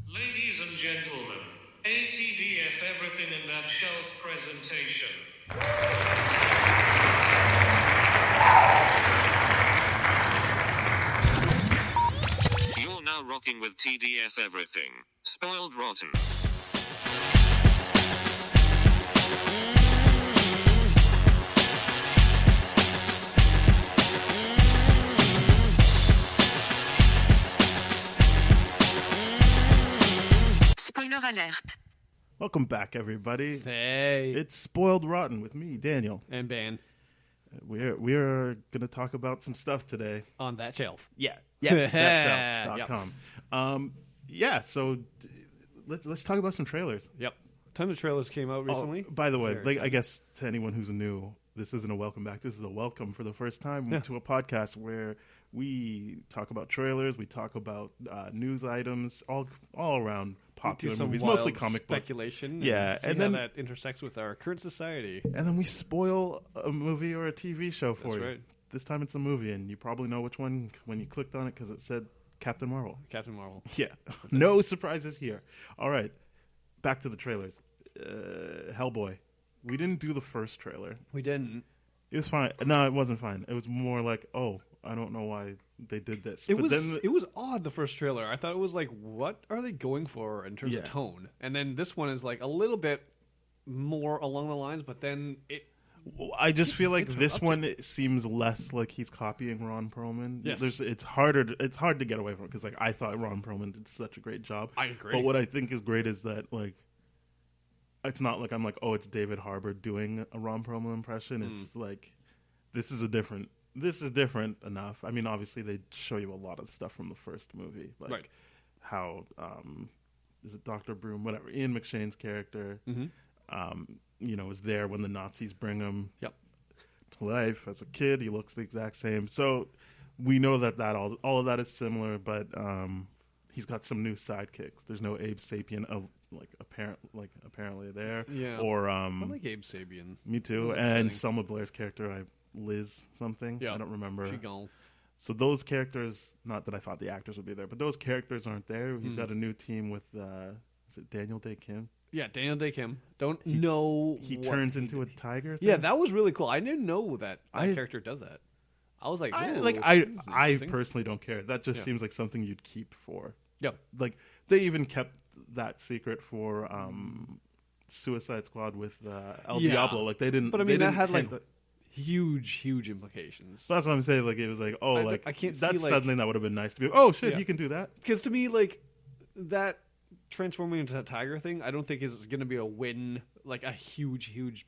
Ladies and gentlemen, ATDF everything in that shelf presentation. You're now rocking with TDF everything. Spoiled rotten. Spoiler alert. Welcome back, everybody. Hey. It's Spoiled Rotten with me, Daniel. And ban We're going to talk about some stuff today. on that shelf. Yeah, thatshelf.com. So let's talk about some trailers. Yep. Tons of trailers came out recently. By the way, Very I exciting. guess to anyone who's new, this isn't a welcome back. This is a welcome for the first time to a podcast where we talk about trailers, we talk about news items, all around popular do some movies, wild mostly comic book. speculation. Yeah, and, see and how then- that intersects with our current society. And then we spoil a movie or a TV show for That's you. right. This time it's a movie, and you probably know which one when you clicked on it because it said Captain Marvel. Captain Marvel. Yeah, no surprises here. All right, back to the trailers. Hellboy. We didn't do the first trailer. We didn't. It was fine. No, it wasn't fine. It was more like, oh, I don't know why they did this. It But was then it was odd, the first trailer. I thought it was like, what are they going for in terms Yeah. of tone? And then this one is like a little bit more along the lines, but then it I just feel like It's this one interrupted. it seems less like he's copying Ron Perlman. Yes. It's hard to get away from it because like I thought Ron Perlman did such a great job. I agree. But what I think is great is that like it's not like I'm like, oh, it's David Harbour doing a Ron Perlman impression. It's like this is different enough. I mean, obviously they show you a lot of stuff from the first movie, like Right. how is it Dr. Broom, whatever, Ian McShane's character, is there when the Nazis bring him Yep. to life as a kid. He looks the exact same. So we know that all of that is similar, but he's got some new sidekicks. There's no Abe Sapien of apparently there. Yeah. Or I like Abe Sapien. me too. That's And exciting. Selma Blair's character, Liz something. Yeah. I don't remember. She gone. So those characters, not that I thought the actors would be there, but those characters aren't there. He's got a new team with is it Daniel Day Kim? Yeah, Daniel Day Kim. Don't know. He what turns he into a did. tiger. Thing? Yeah, that was really cool. I didn't know that I- character does that. I was like, I ooh, like this I is I interesting. personally don't care. That just Yeah. seems like something you'd keep for. Yep. Like they even kept that secret for Suicide Squad with El Yeah. Diablo. Like they didn't. But I they mean, that didn't had hint like huge implications. So that's what I'm saying. Like it was like, oh, I can't see, that's like- something that would have been nice to be. Oh shit, Yeah. he can do that. Because to me, like that transforming into a tiger thing, I don't think is going to be a win. Like a huge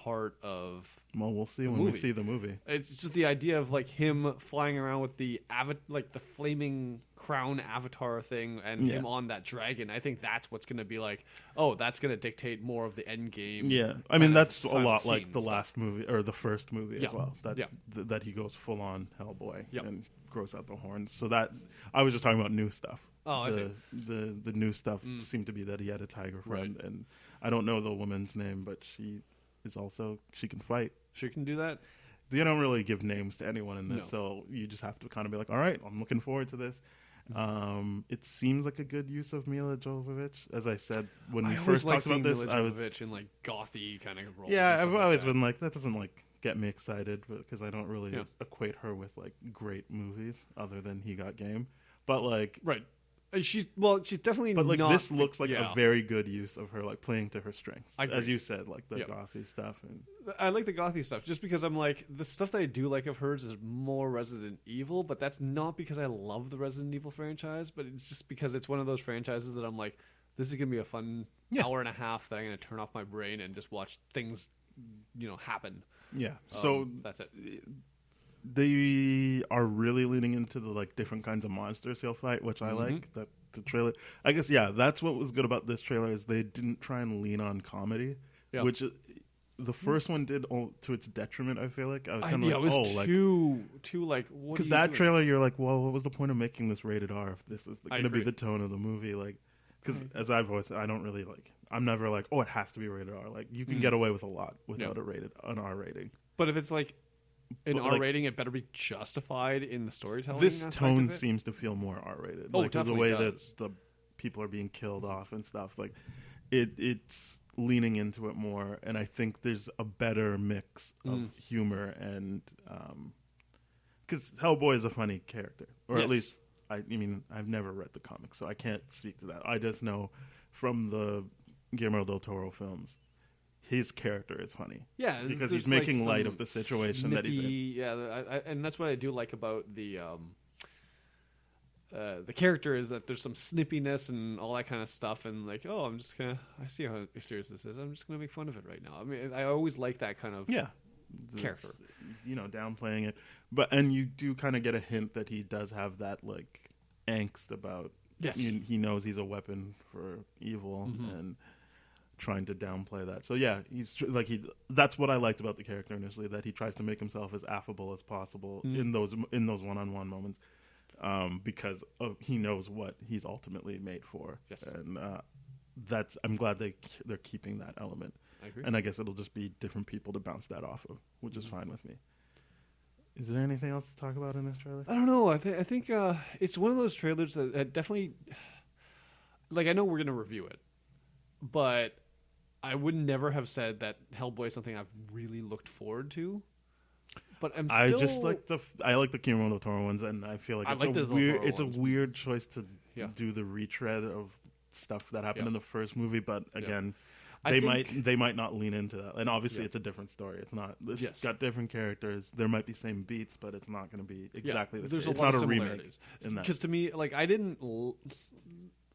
part of. Well, we'll see when movie. we see the movie. It's just the idea of like him flying around with the like the flaming crown avatar thing, and Yeah. him on that dragon. I think that's what's going to be like. Oh, that's going to dictate more of the end game. Yeah, I kind mean of that's a final lot like scene the stuff. last movie or the first movie Yeah. as well. That Yeah. that he goes full on Hellboy Yep. and grows out the horns. So that I was just talking about new stuff. Oh, I see. The new stuff seemed to be that he had a tiger friend, Right. and I don't know the woman's name, but she can fight. She can do that. They don't really give names to anyone in this, No. so you just have to kind of be like, all right, I'm looking forward to this. It seems like a good use of Mila Jovovich. As I said when we I first always like talked about seeing this, Mila I was Jovovich in like gothy kind of roles. yeah, and stuff I've like always that. been like that doesn't like get me excited because I don't really Yeah. equate her with like great movies other than He Got Game. But like, right. She's definitely. but like not this looks like yeah. a very good use of her like playing to her strengths, I agree. as you said, like the Yeah. gothy stuff. And I like the gothy stuff just because I'm like the stuff that I do like of hers is more Resident Evil, but that's not because I love the Resident Evil franchise, but it's just because it's one of those franchises that I'm like, this is gonna be a fun hour and a half that I'm gonna turn off my brain and just watch things, happen. yeah, so That's it. they are really leaning into the like different kinds of monsters he'll fight, which I like. That the trailer, I guess, yeah, that's what was good about this trailer is they didn't try and lean on comedy, Yeah. which the first one did to its detriment. I feel like I was kind of it was like, oh, like too like what because are you that doing? trailer, you're like, well, what was the point of making this rated R if this is I going to be agree. the tone of the movie? Like, because as I've always said, I don't really like. I'm never like, oh, it has to be rated R. Like, you can get away with a lot without an R rating. But if it's like an But, R like, rating, it better be justified in the storytelling. This aspect tone of it. seems to feel more R rated. Oh, like it the way definitely does. that people are being killed off and stuff. Like it's leaning into it more, and I think there's a better mix of humor and because Hellboy is a funny character, or at least I mean I've never read the comics, so I can't speak to that. I just know from the Guillermo del Toro films, his character is funny. Yeah, because he's making light of the situation that he's in. Yeah, and that's what I do like about the character is that there's some snippiness and all that kind of stuff, and like, oh, I see how serious this is. I'm just gonna make fun of it right now. I mean, I always like that kind of character, downplaying it, and you do kind of get a hint that he does have that like angst about. Yes, he knows he's a weapon for evil and trying to downplay that. So yeah, that's what I liked about the character initially, that he tries to make himself as affable as possible in those one-on-one moments, because he knows what he's ultimately made for. Yes, and I'm glad they're keeping that element. I agree. And I guess it'll just be different people to bounce that off of, which is fine with me. Is there anything else to talk about in this trailer? I don't know. I think it's one of those trailers that definitely, like, I know we're gonna review it, but I would never have said that Hellboy is something I've really looked forward to. But I just like I like the Guillermo del Toro ones, and I feel like it's a weird choice to do the retread of stuff that happened in the first movie. But again, they might not lean into that, and obviously it's a different story. It's not. It's got different characters. There might be same beats, but it's not going to be exactly the same. It's not a remake. Because to me, like,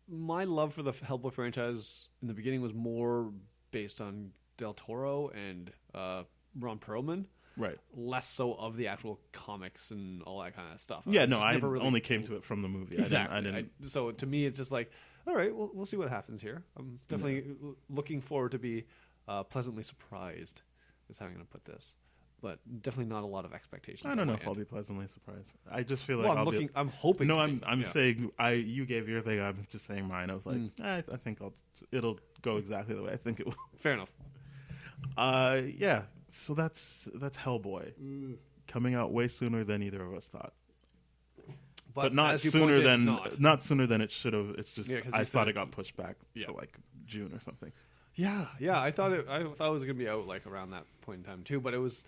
my love for the Hellboy franchise in the beginning was more based on Del Toro and Ron Perlman. Right. Less so of the actual comics and all that kind of stuff. Yeah, I only came to it from the movie. Exactly. So to me, it's just like, all right, we'll see what happens here. I'm definitely looking forward to be pleasantly surprised, is how I'm going to put this. But definitely not a lot of expectations. I don't know if I'll be pleasantly surprised. I just feel like I'm hoping. No, I'm saying you gave your thing. I'm just saying mine. I was like, I think it'll go exactly the way I think it will. Fair enough. Yeah. So that's Hellboy coming out way sooner than either of us thought. But not sooner than it should have. It's just I thought it got pushed back to like June or something. Yeah. I thought it was going to be out like around that point in time too. But it was.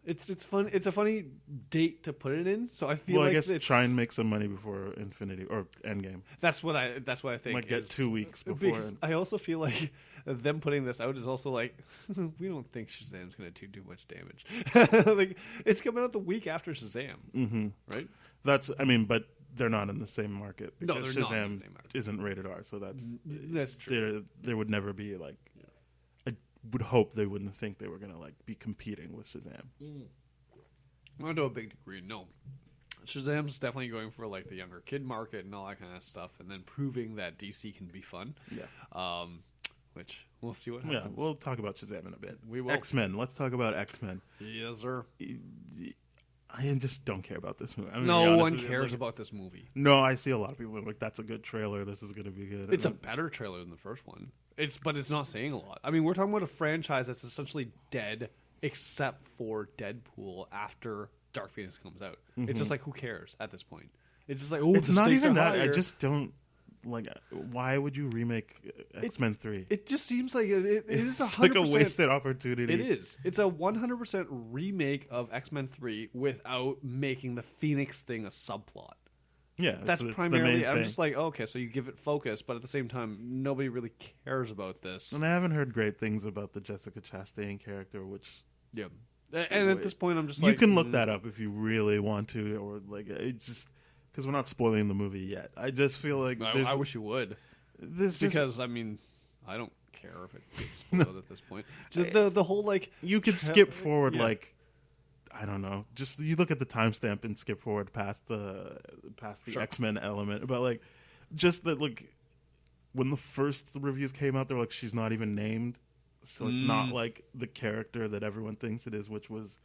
It's fun. It's a funny date to put it in. So I feel like I guess try and make some money before Infinity or Endgame. That's what I think. Might get 2 weeks before. Because I also feel like them putting this out is also like, we don't think Shazam's going to do much damage. Like, it's coming out the week after Shazam, right? But they're not in the same market because they're Shazam not in the same market. Isn't rated R. So that's true. There would never be like. I would hope they wouldn't think they were going to like be competing with Shazam. Well, to a big degree, no. Shazam's definitely going for like the younger kid market and all that kind of stuff, and then proving that DC can be fun. Yeah. Which we'll see what happens. Yeah, we'll talk about Shazam in a bit. We will. X-Men. Let's talk about X-Men. Yes, sir. I just don't care about this movie. No one cares about this movie. No, I see a lot of people like, that's a good trailer. This is going to be good. It's a better trailer than the first one. But it's not saying a lot. I mean, we're talking about a franchise that's essentially dead, except for Deadpool after Dark Phoenix comes out. It's just like, who cares at this point? It's just like, it's not even that. I just don't like. Why would you remake X-Men 3? It just seems like it is 100%, like a wasted opportunity. It is. It's a 100% remake of X-Men 3 without making the Phoenix thing a subplot. Yeah, that's primarily. I'm just like, okay, so you give it focus, but at the same time, nobody really cares about this. And I haven't heard great things about the Jessica Chastain character, which and at this point, I'm just like, you can look that up if you really want to, or like it just because we're not spoiling the movie yet. I just feel like I wish you would, because I mean, I don't care if it gets spoiled at this point. Just the whole like you could skip forward like. I don't know. Just you look at the timestamp and skip forward past the X-Men element. But like, just that like when the first reviews came out, they were like, she's not even named, so it's not like the character that everyone thinks it is, which was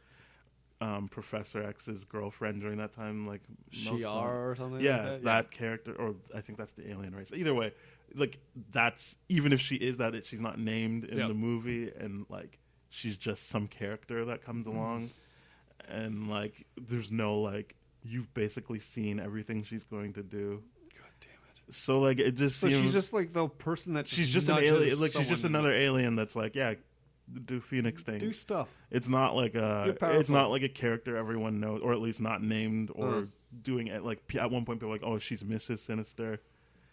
Professor X's girlfriend during that time, like Shi'ar or something. Yeah, like that character, or I think that's the alien race. Either way, like that's even if she is that, she's not named in the movie, and like she's just some character that comes along. And like, there's no like, you've basically seen everything she's going to do. God damn it! So like it just So seems she's just like the person that she's just an nudges alien. Like she's someone just into- another alien that's like, yeah, do Phoenix things. do stuff. It's not like You're a powerful. it's not like a character everyone knows, or at least not named or doing it. Like at one point, people were like, oh, she's Mrs. Sinister,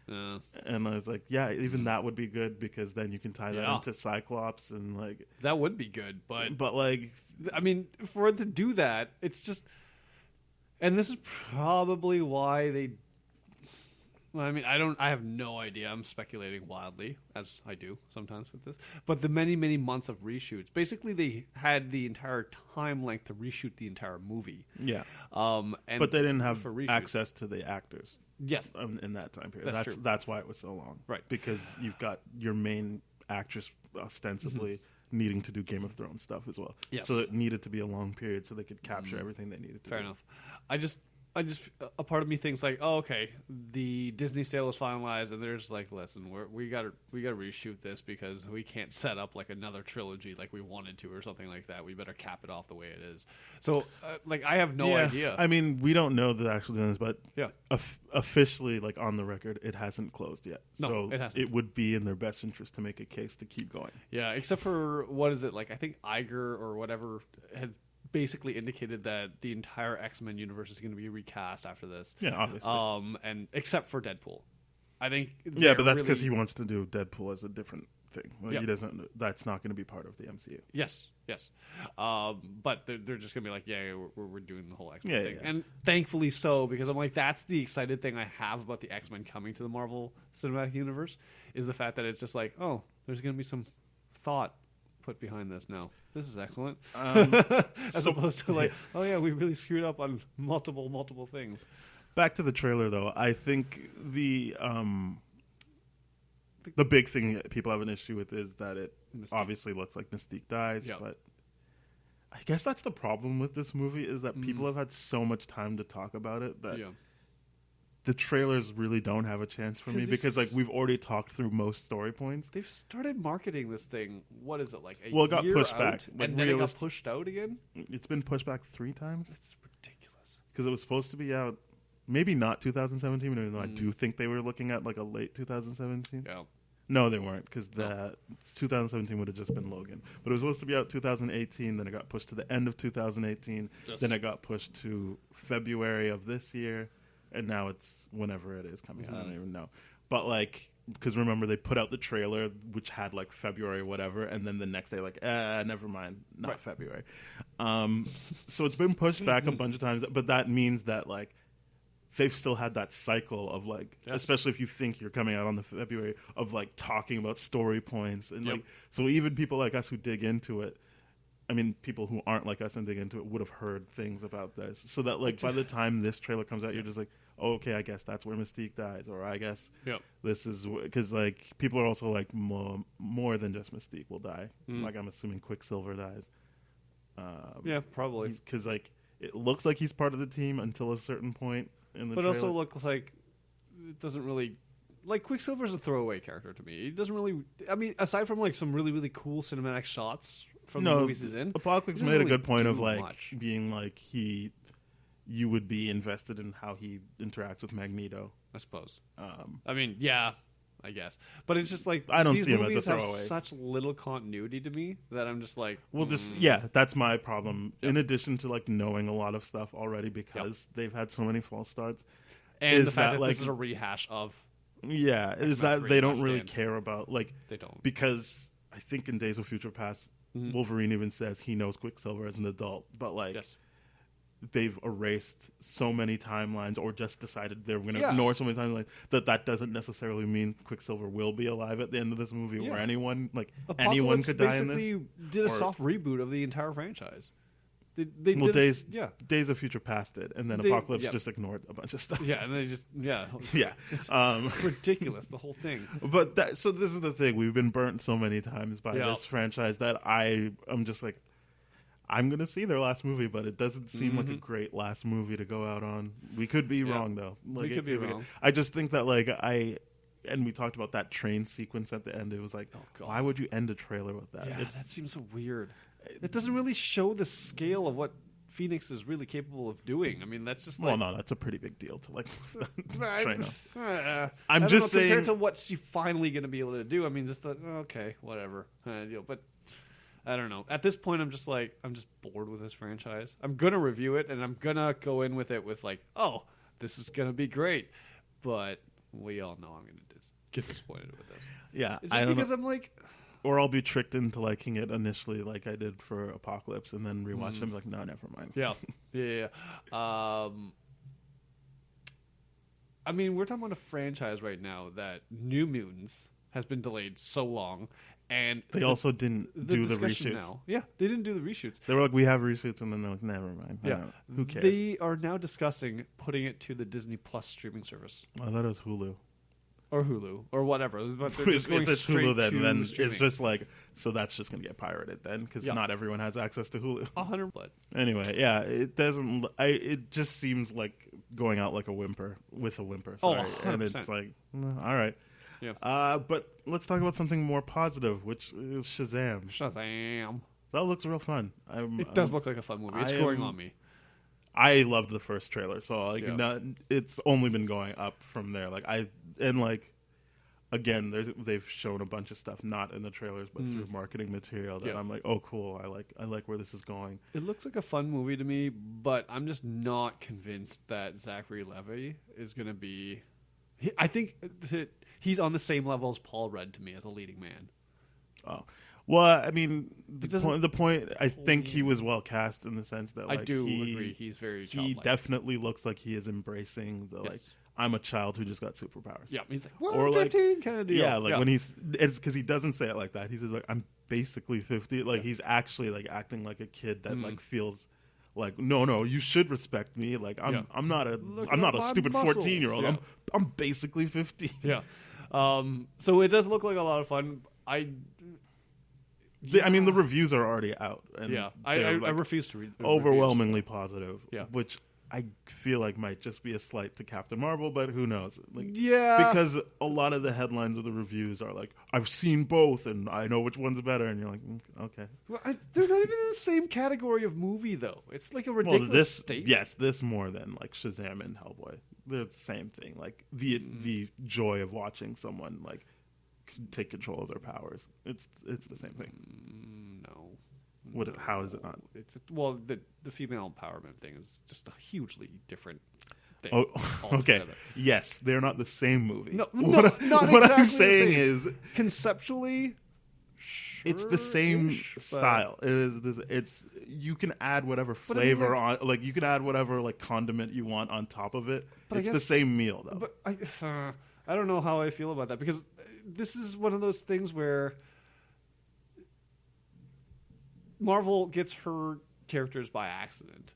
Yeah. and I was like, yeah, even that would be good because then you can tie that Yeah. into Cyclops and like, That would be good, but like, I mean, for it to do that, it's just, and this is probably why they. Well, I mean, I have no idea. I'm speculating wildly, as I do sometimes with this. But the many, many months of reshoots, basically, they had the entire time length to reshoot the entire movie. yeah, And but they didn't have for reshoots. access to the actors. Yes, In that time period, That's that's true. that's why it was so long, Right. Because you've got your main actress ostensibly needing to do Game of Thrones stuff as well. Yes. So it needed to be a long period so they could capture everything they needed to. fair do. enough. I just, a part of me thinks like, oh, okay, the Disney sale was finalized, and they're just like, listen, we gotta reshoot this because we can't set up like another trilogy like we wanted to or something like that. We better cap it off the way it is. So, like, I have no idea. I mean, we don't know the actual details, but Yeah. Officially, like on the record, it hasn't closed yet. No, so it hasn't. it would be in their best interest to make a case to keep going. Yeah, except for what is it like? I think Iger or whatever had basically indicated that the entire X-Men universe is going to be recast after this. Yeah, obviously. And except for Deadpool, I think. Yeah, but they're that's because really- he wants to do Deadpool as a different thing. Like, Yeah. He doesn't. That's not going to be part of the MCU. Yes. But they're just gonna be like, yeah, we're doing the whole X-Men Yeah, thing, yeah. and thankfully so, because I'm like, that's the excited thing I have about the X-Men coming to the Marvel Cinematic Universe is the fact that it's just like, oh, there's gonna be some thought put behind this now. This is excellent, as opposed to like, oh yeah, we really screwed up on multiple things. Back to the trailer, though. I think the big thing that people have an issue with is that it obviously looks like Mystique dies, Yeah. but I guess that's the problem with this movie is that people have had so much time to talk about it that Yeah. the trailers really don't have a chance for me 'Cause because like it's- we've already talked through most story points. They've started marketing this thing. What is it like? Well, it got year pushed out, back. Like, and then it got realist- pushed out again. It's been pushed back 3 times It's ridiculous. because it was supposed to be out maybe not 2017, even though I do think they were looking at like a late 2017. Yeah. No, they weren't because 2017 would have just been Logan. But it was supposed to be out 2018. Then it got pushed to the end of 2018. Yes. Then it got pushed to February of this year, and now it's whenever it is coming out. I don't even know. But like, because remember they put out the trailer which had like February whatever, and then the next day like, never mind, not Right. February. So it's been pushed back a bunch of times, but that means that like they've still had that cycle of like, Yes. especially if you think you're coming out on the February of like talking about story points and Yep. like, so even people like us who dig into it, I mean, people who aren't like us and dig into it would have heard things about this. So that like by the time this trailer comes out, you're just like, oh, okay, I guess that's where Mystique dies, or I guess Yep. this is because like people are also like more than just Mystique will die. Like I'm assuming Quicksilver dies. Yeah, probably. Because like it looks like he's part of the team until a certain point in the But trailer. also looks like it doesn't really like Quicksilver's a throwaway character to me. He doesn't really. I mean, aside from like some really cool cinematic shots from the movies he's in, Apocalypse he made doesn't a good really point of do like much. being like you would be invested in how he interacts with Magneto. I suppose. I mean, yeah, I guess. But it's just like I don't these see him as a movies have throwaway. such little continuity to me that I'm just like, Well, that's my problem. In addition to like knowing a lot of stuff already because they've had so many false starts. and is the fact that like this is a rehash of yeah, is X-Men that 3 they don't Last really Stand. care about like They don't. because I think in Days of Future Past, Wolverine even says he knows Quicksilver as an adult, but like yes, they've erased so many timelines or just decided they're going to Yeah. ignore so many timelines that doesn't necessarily mean Quicksilver will be alive at the end of this movie or Yeah. anyone Apocalypse could die in this. basically did a or- soft reboot of the entire franchise. They Well, did Days yeah. Days of Future Past did, and then They- Apocalypse yeah. just ignored a bunch of stuff. Yeah, and they just yeah. ridiculous the whole thing. But so this is the thing: we've been burnt so many times by Yeah. this franchise that I'm just like, I'm gonna see their last movie, but it doesn't seem like a great last movie to go out on. We could be wrong though. Like, We it could be wrong. I just think that like and we talked about that train sequence at the end. It was like, God. why would you end a trailer with that? Yeah, that seems so weird. It doesn't really show the scale of what Phoenix is really capable of doing. I mean, that's just Well, like... no, that's a pretty big deal to like train up. I I'm don't just know, saying compared to what she's finally going to be able to do. I mean, just okay, whatever. But I don't know. At this point, I'm just bored with this franchise. I'm gonna review it, and I'm gonna go in with it with like, oh, this is gonna be great. But we all know I'm gonna get disappointed with this. Yeah, It's I just don't because know. I'm like, Or I'll be tricked into liking it initially, like I did for Apocalypse, and then rewatch them like, no, never mind. yeah. I mean, we're talking about a franchise right now that New Mutants has been delayed so long, and They also didn't do the discussion reshoots. now. Yeah, they didn't do the reshoots. They were like, we have reshoots, and then they're like, never mind. I Yeah, don't know. Who cares? They are now discussing putting it to the Disney Plus streaming service I thought it was Hulu. or Hulu or whatever. But they're If just going it's straight Hulu, to then streaming. it's just like, so that's just going to get pirated then, because Yeah. not everyone has access to Hulu. 100. But Anyway, yeah, it doesn't. It just seems like going out like a whimper with a whimper. Oh, Sorry, and 100%. it's like, all right. Yeah. But let's talk about something more positive, which is Shazam. Shazam! That looks real fun. It does look like a fun movie. It's growing on me. I loved the first trailer, so like, Yeah. it's only been going up from there. Again, they've shown a bunch of stuff not in the trailers, but through marketing material that Yeah. I'm like, oh, cool. I like where this is going. It looks like a fun movie to me, but I'm just not convinced that Zachary Levi is going to be. I think he's on the same level as Paul Rudd to me as a leading man. Oh, well, I mean, doesn't- the point. I think he was well cast in the sense that I like, do agree. He's very he childlike. definitely looks like he is embracing the like. Yes. I'm a child who just got superpowers. Yeah, he's like, well, Or I'm like- 15 kind of deal. Yeah, like when it's because he doesn't say it like that. He says like, I'm basically 50. Like he's actually like acting like a kid that like feels like no, you should respect me. Like I'm not a Look I'm not at a my stupid muscles. 14-year-old. Yeah. I'm basically 50. Yeah. So it does look like a lot of fun. I mean, the reviews are already out. And I they're, like, refuse to read the overwhelmingly positive. Yeah. Which I feel like might just be a slight to Captain Marvel, but who knows? Like, Yeah. because a lot of the headlines of the reviews are like, I've seen both and I know which one's better, and you're like, okay. Well, they're not even in the same category of movie, though. It's like a Well, ridiculous statement. this more than like Shazam and Hellboy. They're the same thing. Like the joy of watching someone like take control of their powers. It's the same thing. No. How is it not? The female empowerment thing is just a hugely different thing. Oh, okay. altogether. Yes, they're not the same movie. No, what not what exactly I'm the saying same. is, Conceptually, it's the same sure-ish, but- style. It's you can add whatever But I mean, flavor like- on, like you can add whatever like condiment you want on top of it. But I It's the guess- same meal though. But I don't know how I feel about that, because this is one of those things where Marvel gets her characters by accident.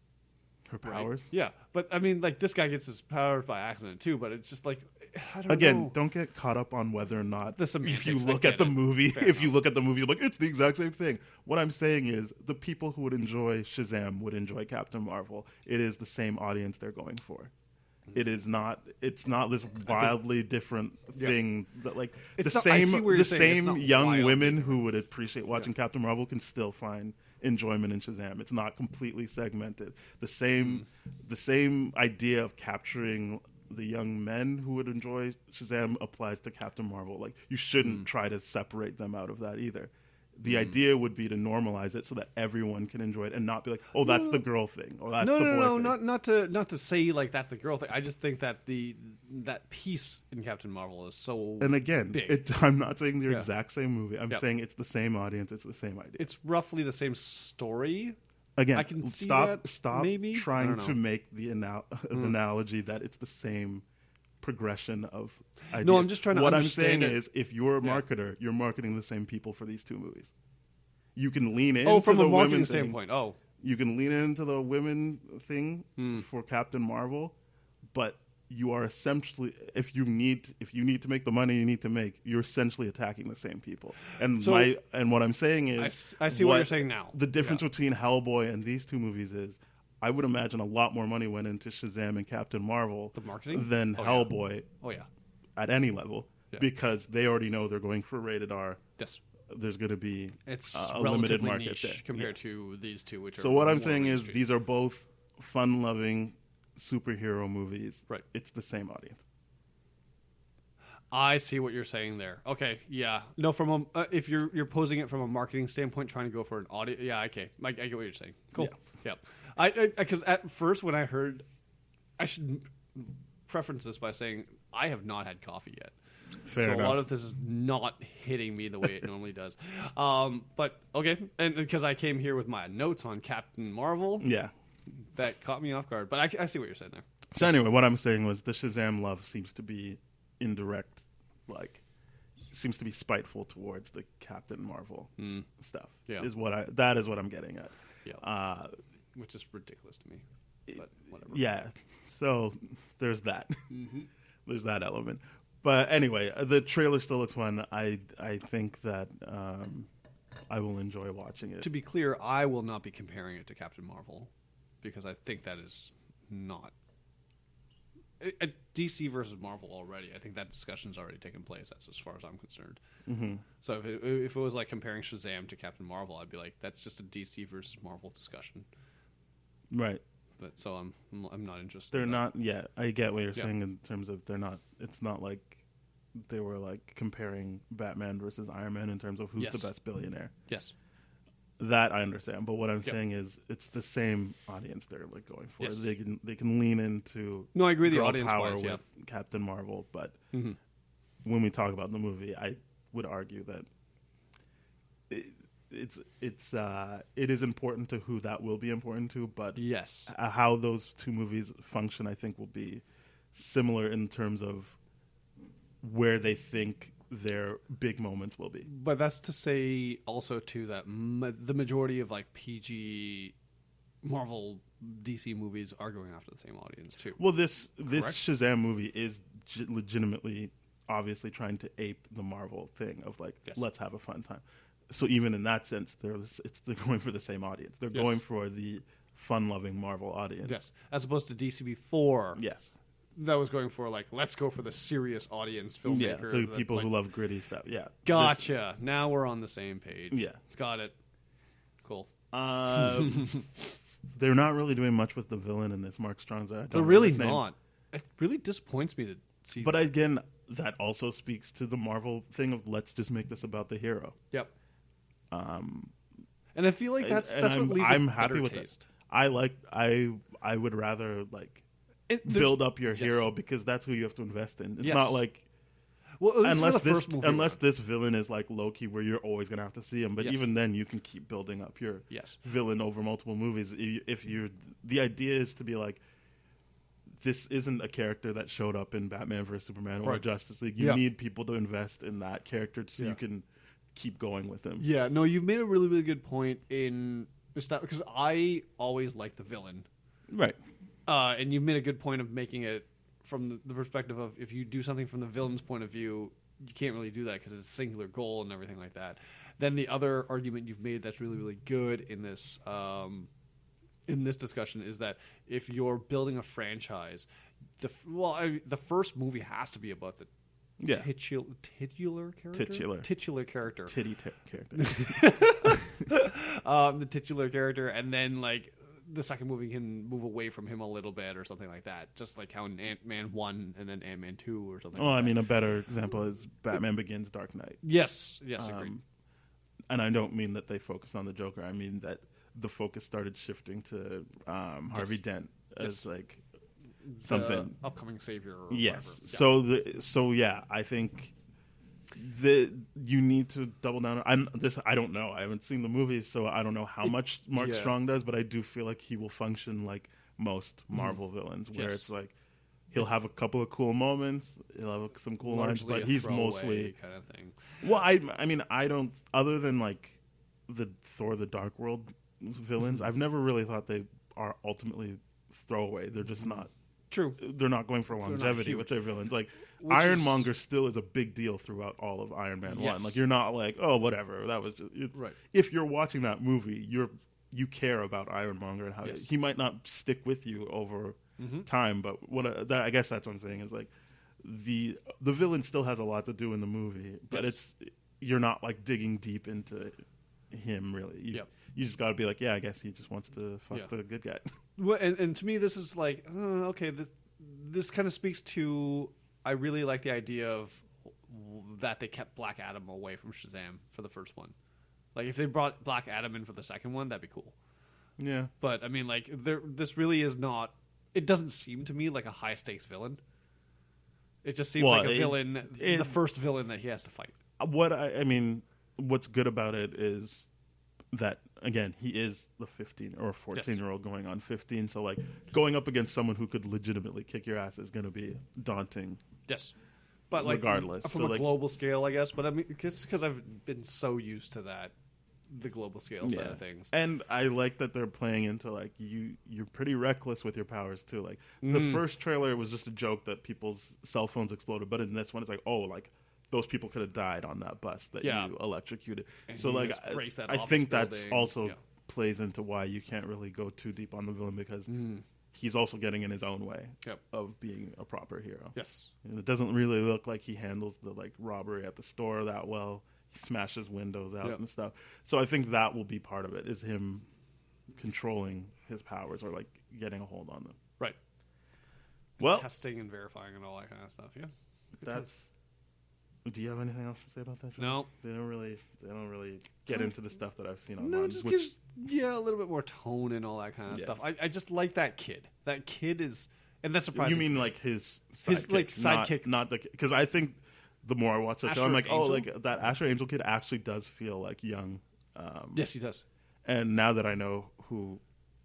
Her Right? powers. Yeah, but I mean, like, this guy gets his powers by accident too. But it's just like, I don't Again, know. don't get caught up on whether or not The if semantics, you I look get at the it. movie. Fair If you enough. look at the movie, you're like, it's the exact same thing. What I'm saying is, the people who would enjoy Shazam would enjoy Captain Marvel. It is the same audience they're going for. It is not. It's not this wildly different thing that like It's the not- I same. see where you're The saying it's same not young wildly women who would appreciate watching Captain Marvel can still find enjoyment in Shazam. It's not completely segmented. The same idea of capturing the young men who would enjoy Shazam applies to Captain Marvel. Like, you shouldn't try to separate them out of that either. The idea would be to normalize it so that everyone can enjoy it and not be like, oh, that's the girl thing, or that's the boy thing. not to say like that's the girl thing. I just think that that piece in Captain Marvel is so And again, big. I'm not saying they're Yeah. exact same movie. I'm Yeah. saying it's the same audience. It's the same idea. It's roughly the same story. Again, I can see stop that, maybe. I trying don't to know. make the analogy that it's the same progression of ideas. No, I'm just trying to What I'm understand saying it. is, if you're a marketer, you're marketing the same people for these two movies. You can lean into Oh, from the a marketing women thing. standpoint. Oh, You can lean into the women thing for Captain Marvel, but you are essentially, if you need to make the money you need to make, you're essentially attacking the same people. And So- what I'm saying is, I see what you're saying now. The difference Yeah. between Hellboy and these two movies is, I would imagine a lot more money went into Shazam and Captain Marvel The marketing? than Oh, yeah. Hellboy oh yeah. at any level, Yeah. because they already know they're going for rated R. Yes. there's going to be It's a limited relatively market niche there compared to these two, which are. So what I'm more saying is mainstream. these are both fun-loving superhero movies. Right. It's the same audience. I see what you're saying there. Okay, yeah. No, from if you're posing it from a marketing standpoint, trying to go for an audience. Yeah, okay. I get what you're saying. Cool. Yeah. I because at first when I heard, I should preference this by saying I have not had coffee yet. Fair so enough. a lot of this is not hitting me the way it normally does. But okay, and because I came here with my notes on Captain Marvel, Yeah. that caught me off guard. But I see what you're saying there. So anyway, what I'm saying was the Shazam love seems to be indirect, seems to be spiteful towards the Captain Marvel stuff. Yeah. That is what I'm getting at. Yeah. Which is ridiculous to me. But whatever. Yeah. So there's that. There's that element. But anyway, the trailer still looks fun. I think that I will enjoy watching it. To be clear, I will not be comparing it to Captain Marvel because I think that is not a DC versus Marvel already. I think that discussion's already taken place. That's as far as I'm concerned. Mm-hmm. So if it was like comparing Shazam to Captain Marvel, I'd be like, that's just a DC versus Marvel discussion. Right. But so I'm not interested. They're in that. not. Yeah, I get what you're saying in terms of they're not. It's not like they were like comparing Batman versus Iron Man in terms of who's the best billionaire. Yes. That I understand, but what I'm saying is it's the same audience they're like going for. Yes. They can lean into No, I agree. The girl audience power wise, with Captain Marvel, but when we talk about the movie, I would argue that it is important to who that will be important to, but yes, how those two movies function, I think, will be similar in terms of where they think their big moments will be. But that's to say also too that the majority of like PG Marvel DC movies are going after the same audience too. Well, this Correct? Shazam movie is legitimately, obviously trying to ape the Marvel thing of like, let's have a fun time. So even in that sense, they're going for the same audience. They're going for the fun-loving Marvel audience. Yes, as opposed to DC before. Yes. That was going for like, let's go for the serious audience filmmaker. Yeah, the that, people like, who love gritty stuff. Yeah. Gotcha. Now we're on the same page. Yeah. Got it. Cool. They're not really doing much with the villain in this. Mark Strong's. They're really not. It really disappoints me to see. But again, that also speaks to the Marvel thing of let's just make this about the hero. Yep. And I feel like that's what leaves I'm a happy better with taste. it. I would rather build up your hero because that's who you have to invest in. It's not like unless this villain is like Loki, where you're always gonna have to see him. But even then, you can keep building up your villain over multiple movies. If the idea is to be like, this isn't a character that showed up in Batman vs Superman or Justice League. You need people to invest in that character so you can keep going with him. Yeah, no, you've made a really, really good point in because I always like the villain, right? And you've made a good point of making it from the perspective of if you do something from the villain's point of view, you can't really do that because it's a singular goal and everything like that. Then the other argument you've made that's really, really good in this discussion is that if you're building a franchise, the first movie has to be about the titular character. The titular character, and then like the second movie can move away from him a little bit or something like that, just like how in Ant-Man 1 and then Ant-Man 2 or something. Well, like I mean, that. a better example is Batman Begins, Dark Knight. Yes, agreed. And I don't mean that they focus on the Joker. I mean that the focus started shifting to Harvey Dent as like something upcoming savior. Or yes. whatever. Yeah. So I think you need to double down. I don't know. I haven't seen the movie, so I don't know how much Mark Strong does. But I do feel like he will function like most Marvel villains, where it's like he'll have a couple of cool moments, he'll have some cool lines, but he's mostly kind of thing. Well, I mean, I don't. Other than like the Thor: The Dark World villains, I've never really thought they are ultimately throwaway. They're just not. True. They're not going for longevity with their villains. Like Ironmonger still is a big deal throughout all of Iron Man 1. Like you're not like, oh, whatever. That was just right. If you're watching that movie, you care about Ironmonger and how he might not stick with you over time, but I guess that's what I'm saying is like the villain still has a lot to do in the movie, but you're not like digging deep into him really. You just got to be like, yeah, I guess he just wants to fuck the good guy. Well, and to me, this is like, okay, this kind of speaks to. I really like the idea of that they kept Black Adam away from Shazam for the first one. Like, if they brought Black Adam in for the second one, that'd be cool. Yeah, but I mean, like, this really is not. It doesn't seem to me like a high stakes villain. It just seems like a villain, the first villain that he has to fight. I mean, what's good about it is that, again, he is the 15 or 14-year-old going on 15. So, like, going up against someone who could legitimately kick your ass is going to be daunting. Yes. But, like, regardless. From a global scale, I guess. But, I mean, it's because I've been so used to that, the global scale side of things. And I like that they're playing into, like, you're pretty reckless with your powers, too. Like, the first trailer was just a joke that people's cell phones exploded. But in this one, it's like, oh, like, those people could have died on that bus that you electrocuted. And so, like, I think that's also plays into why you can't really go too deep on the villain, because he's also getting in his own way of being a proper hero. Yes. And it doesn't really look like he handles the, like, robbery at the store that well. He smashes windows out and stuff. So I think that will be part of it, is him controlling his powers or, like, getting a hold on them. Right. Well, testing and verifying and all that kind of stuff. Yeah. That's... Do you have anything else to say about that show? No. They don't really get into the stuff that I've seen online. No, it just gives a little bit more tone and all that kind of stuff. I just like that kid. That kid is, and that's surprising. You mean like his sidekick, not the, because I think the more I watch that show, I'm like, oh, like that Asher Angel kid actually does feel like young. Yes, he does. And now that I know who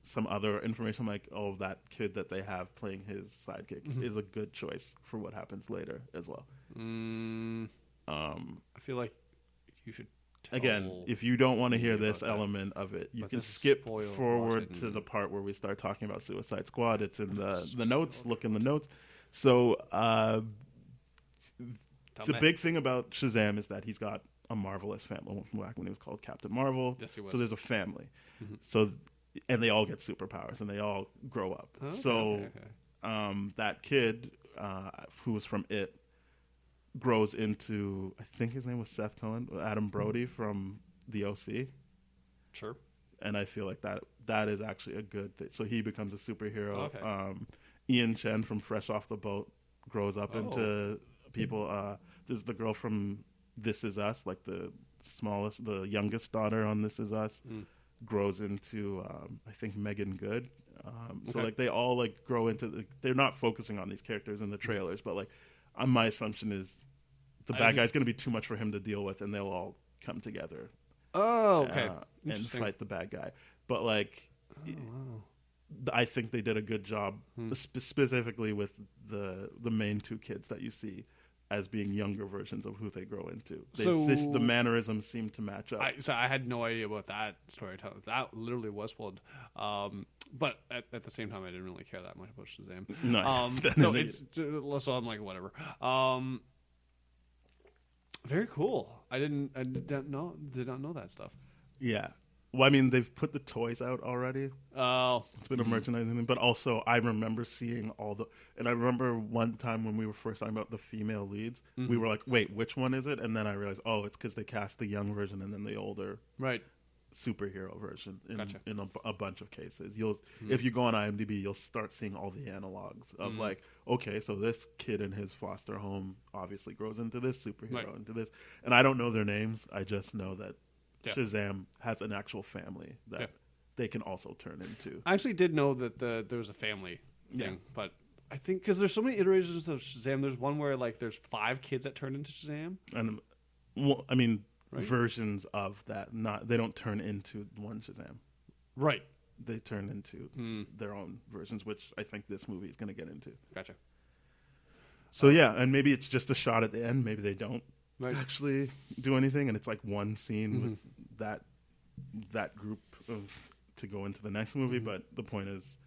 some other information, I'm like, oh, that kid that they have playing his sidekick is a good choice for what happens later as well. I feel like you should again, if you don't want to hear this element of it, you can skip forward to the part where we start talking about Suicide Squad. It's in the notes. Look in the notes. So the big thing about Shazam is that he's got a marvelous family. Back when he was called Captain Marvel, yes, he was. So there's a family. So and they all get superpowers and they all grow up. That kid who was from It grows into, I think his name was Seth Cohen, Adam Brody from the OC. Sure. And I feel like that is actually a good thing. So he becomes a superhero. Okay. Ian Chen from Fresh Off the Boat grows up into people. There's the girl from This Is Us, like the youngest daughter on This Is Us, grows into, I think, Megan Good. So like they all like grow into, they're not focusing on these characters in the trailers, but like, my assumption is the bad guy's going to be too much for him to deal with, and they'll all come together. Oh, okay. And fight the bad guy. But, like, I think they did a good job, specifically with the main two kids that you see as being younger versions of who they grow into. The mannerisms seem to match up. I had no idea about that storytelling. That literally was spoiled. But at the same time, I didn't really care that much about Shazam. No. So I'm like, whatever. Very cool. I did not know that stuff. Yeah. Well, I mean, they've put the toys out already. Oh. It's been a merchandising thing. But also, I remember seeing and I remember one time when we were first talking about the female leads, we were like, wait, which one is it? And then I realized, oh, it's because they cast the young version and then the older superhero version in a bunch of cases. If you go on IMDb, you'll start seeing all the analogs of like, okay, so this kid in his foster home obviously grows into this superhero, into this. And I don't know their names. I just know that Shazam has an actual family that they can also turn into. I actually did know that there was a family thing, but I think because there's so many iterations of Shazam, there's one where like there's 5 kids that turn into Shazam. And well, I mean, versions of that. They don't turn into one Shazam. Right. They turn into their own versions, which I think this movie is going to get into. Gotcha. So and maybe it's just a shot at the end. Maybe they don't actually do anything, and it's like one scene with that group to go into the next movie. But the point is,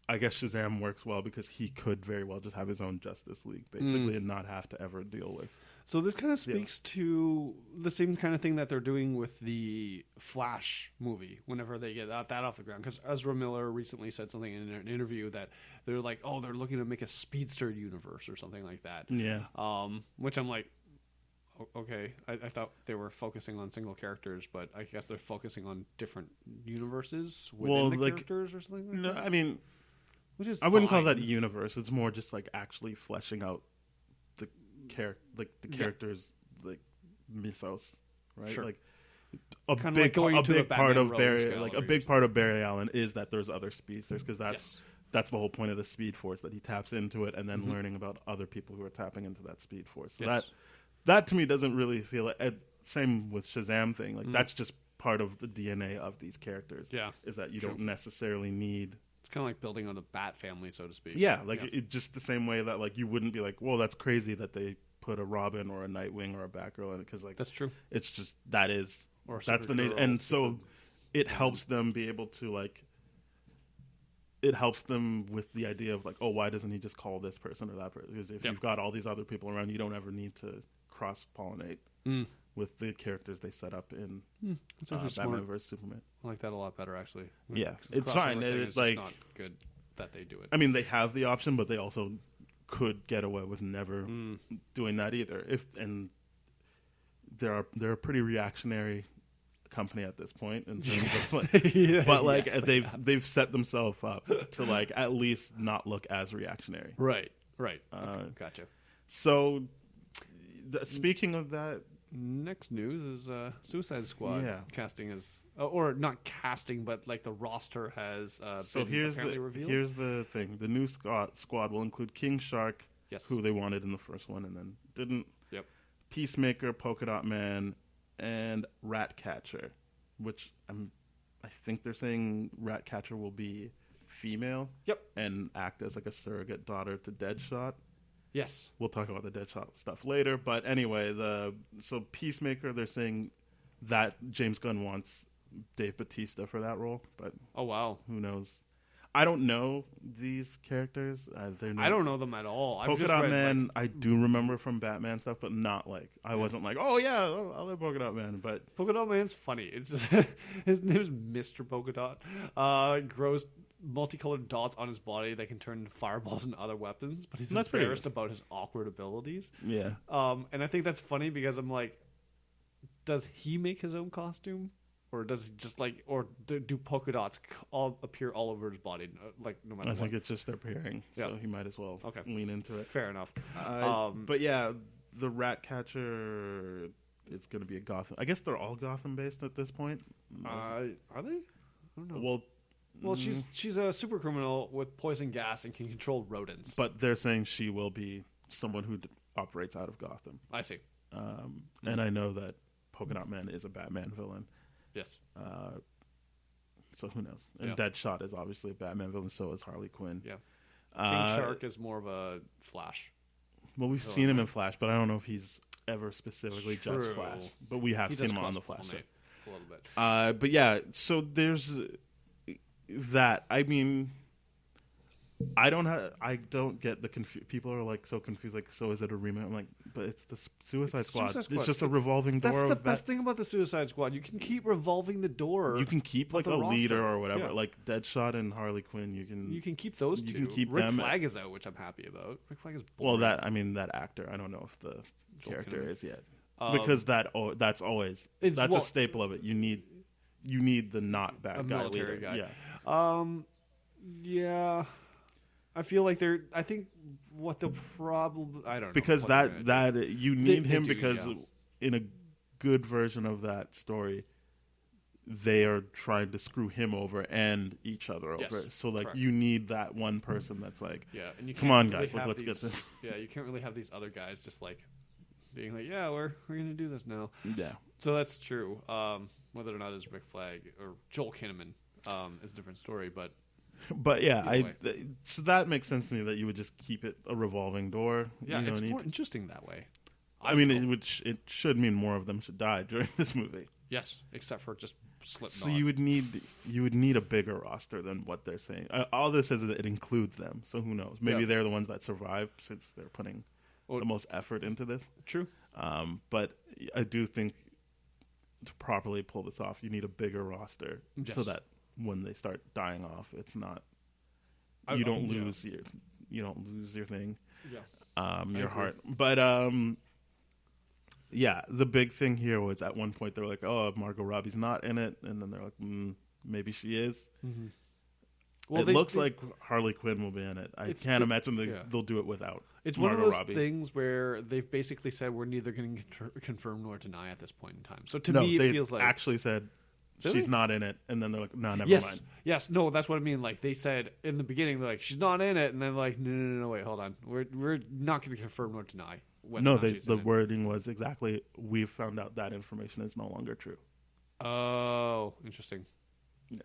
I guess Shazam works well because he could very well just have his own Justice League, basically, and not have to ever deal with. So this kind of speaks to the same kind of thing that they're doing with the Flash movie whenever they get that off the ground. Because Ezra Miller recently said something in an interview that they're like, oh, they're looking to make a speedster universe or something like that. Yeah. Which I'm like, Okay, I thought they were focusing on single characters, but I guess they're focusing on different universes within the characters or something like No, that? I mean, Which is I wouldn't call fine. that a universe. It's more just like actually fleshing out the characters' like mythos, right? Sure. Like a Kinda like going to the big part Batman of rogues Barry, gallery like a or big part of Barry Allen is that there's other speedsters because Yes. that's the whole point of the Speed Force, that he taps into it and then Mm-hmm. learning about other people who are tapping into that Speed Force. So Yes. that to me doesn't really feel like, same with Shazam thing. Like that's just part of the DNA of these characters. Yeah. Is that you True. don't necessarily need. It's kind of like building on the Bat family, so to speak. Yeah, like it's just the same way that like you wouldn't be like, well, that's crazy that they put a Robin or a Nightwing or a Batgirl in it because like That's true. it's just that is Or that's the nature, Supergirl, and so it helps them be able to like. It helps them with the idea of like, oh, why doesn't he just call this person or that person? Because if you've got all these other people around, you don't ever need to cross pollinate with the characters they set up in That's actually Batman smart. vs Superman. I like that a lot better, actually. Yeah, 'Cause the it's crossover fine. thing It's is like- just not good that they do it. I mean, they have the option, but they also could get away with never doing that either. And they're a pretty reactionary company at this point in terms of like, Yeah, but like yes, they've set themselves up to like at least not look as reactionary. Right. Okay, gotcha. So speaking of that, Next news is Suicide Squad Yeah. casting is, or not casting, but like the roster has so been here's apparently revealed. here's the thing: the new squad will include King Shark, Yes. who they wanted in the first one and then didn't. Yep. Peacemaker, Polka Dot Man, and Ratcatcher, which I think they're saying Ratcatcher will be female. Yep. And act as like a surrogate daughter to Deadshot. Yes. We'll talk about the Deadshot stuff later, but anyway, so Peacemaker, they're saying that James Gunn wants Dave Bautista for that role, but Oh wow. who knows? I don't know these characters. I don't know them at all. I've Polka just Dot read, Man, like, I do remember from Batman stuff, but not like I wasn't like, oh yeah, I love Polka Dot Man. But Polka Dot Man's funny. It's just his name is Mr. Polka Dot. Grows multicolored dots on his body that can turn into fireballs and other weapons, but he's That's pretty embarrassed about his awkward abilities. yeah, And I think that's funny because I'm like, does he make his own costume? Or does he just like, or do polka dots all appear all over his body, like no matter I what? think it's just their pairing, so Yeah. he might as well Okay. lean into it. Fair enough. But yeah, the Ratcatcher, it's going to be a Gotham. I guess they're all Gotham based at this point. Are they? I don't know. Well, Well, she's a super criminal with poison gas and can control rodents. but they're saying she will be someone who operates out of Gotham. I see. And I know that Polka Dot Man is a Batman villain. Yes. So who knows? And Yeah. Deadshot is obviously a Batman villain, so is Harley Quinn. Yeah. King Shark is more of a Flash. Well, we've seen him in Flash, but I don't know if he's ever specifically just True. Flash. But we have He seen does him on the cross Flash show. pollinate a little bit. But yeah, so there's that. I mean, I don't get the people are like so confused. Like, so is it a remake? I'm like, but it's the Suicide Squad. Suicide It's Squad. just a revolving door. That's the of best thing about the Suicide Squad. You can keep revolving the door. You can keep like the a leader roster. or whatever, Yeah. like Deadshot and Harley Quinn. You can keep those you two. can keep Rick them. Flag is out, which I'm happy about. Rick Flag is Well, boring. that actor. I don't know if the character Kinnaman. is yet because that's always It's that's what- a staple of it. You need the not bad A guy military leader. guy. Yeah. Yeah. I feel like I think what the problem. I don't know. Because what they're gonna do. that you need They him do, because yeah. in a good version of that story, they are trying to screw him over and each other over. Yes, So like correct. you need that one person that's like, Yeah, and you come can't on really guys, like have let's get these- this. Yeah, you can't really have these other guys just like being like, yeah, we're gonna do this now. Yeah. So that's true. Whether or not it's Rick Flag or Joel Kinnaman is a different story, but But yeah, Either way. so that makes sense to me that you would just keep it a revolving door. yeah, You know, it's and more interesting that way. I mean, feel. it should mean more of them should die during this movie. Yes, except for just Slipknot. So you would need a bigger roster than what they're saying. All this is that it includes them. So who knows? Maybe Yeah. they're the ones that survive since they're putting Well- the most effort into this. True. But I do think to properly pull this off, you need a bigger roster Yes. so that when they start dying off, it's not I- you don't yeah. lose your thing, Yeah. your agree. heart. But Yeah, the big thing here was at one point they were like, "Oh, Margot Robbie's not in it," and then they're like, "Maybe she is." Mm-hmm. Well, It looks like Harley Quinn will be in it. I can't imagine they'll do it without. It's Margot one of those Robbie. things where they've basically said we're neither going to confirm nor deny at this point in time. So to me, it feels like actually said she's not in it, and then they're like, "No, never mind." Yes, no, that's what I mean. Like they said in the beginning, they're like, "She's not in it," and then like, "No, wait, hold on, we're not going to confirm nor deny." No, the wording was exactly, "We've found out that information is no longer true." Oh, interesting. Yeah.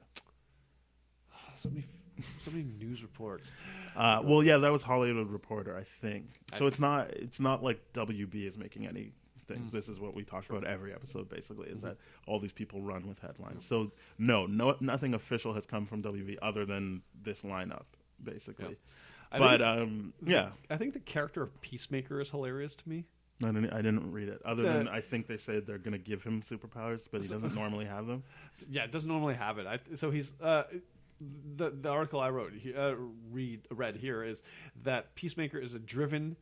So many news reports. Well, yeah, that was Hollywood Reporter, I think. So it's not like WB is making any things. This is what we talk about every episode, basically, is that all these people run with headlines. So nothing official has come from WB other than this lineup, basically. Yeah. I think the character of Peacemaker is hilarious to me. I didn't read it. Other than I think they said they're going to give him superpowers, but he doesn't normally have them. Yeah, doesn't normally have it. So he's the article I read here is that Peacemaker is driven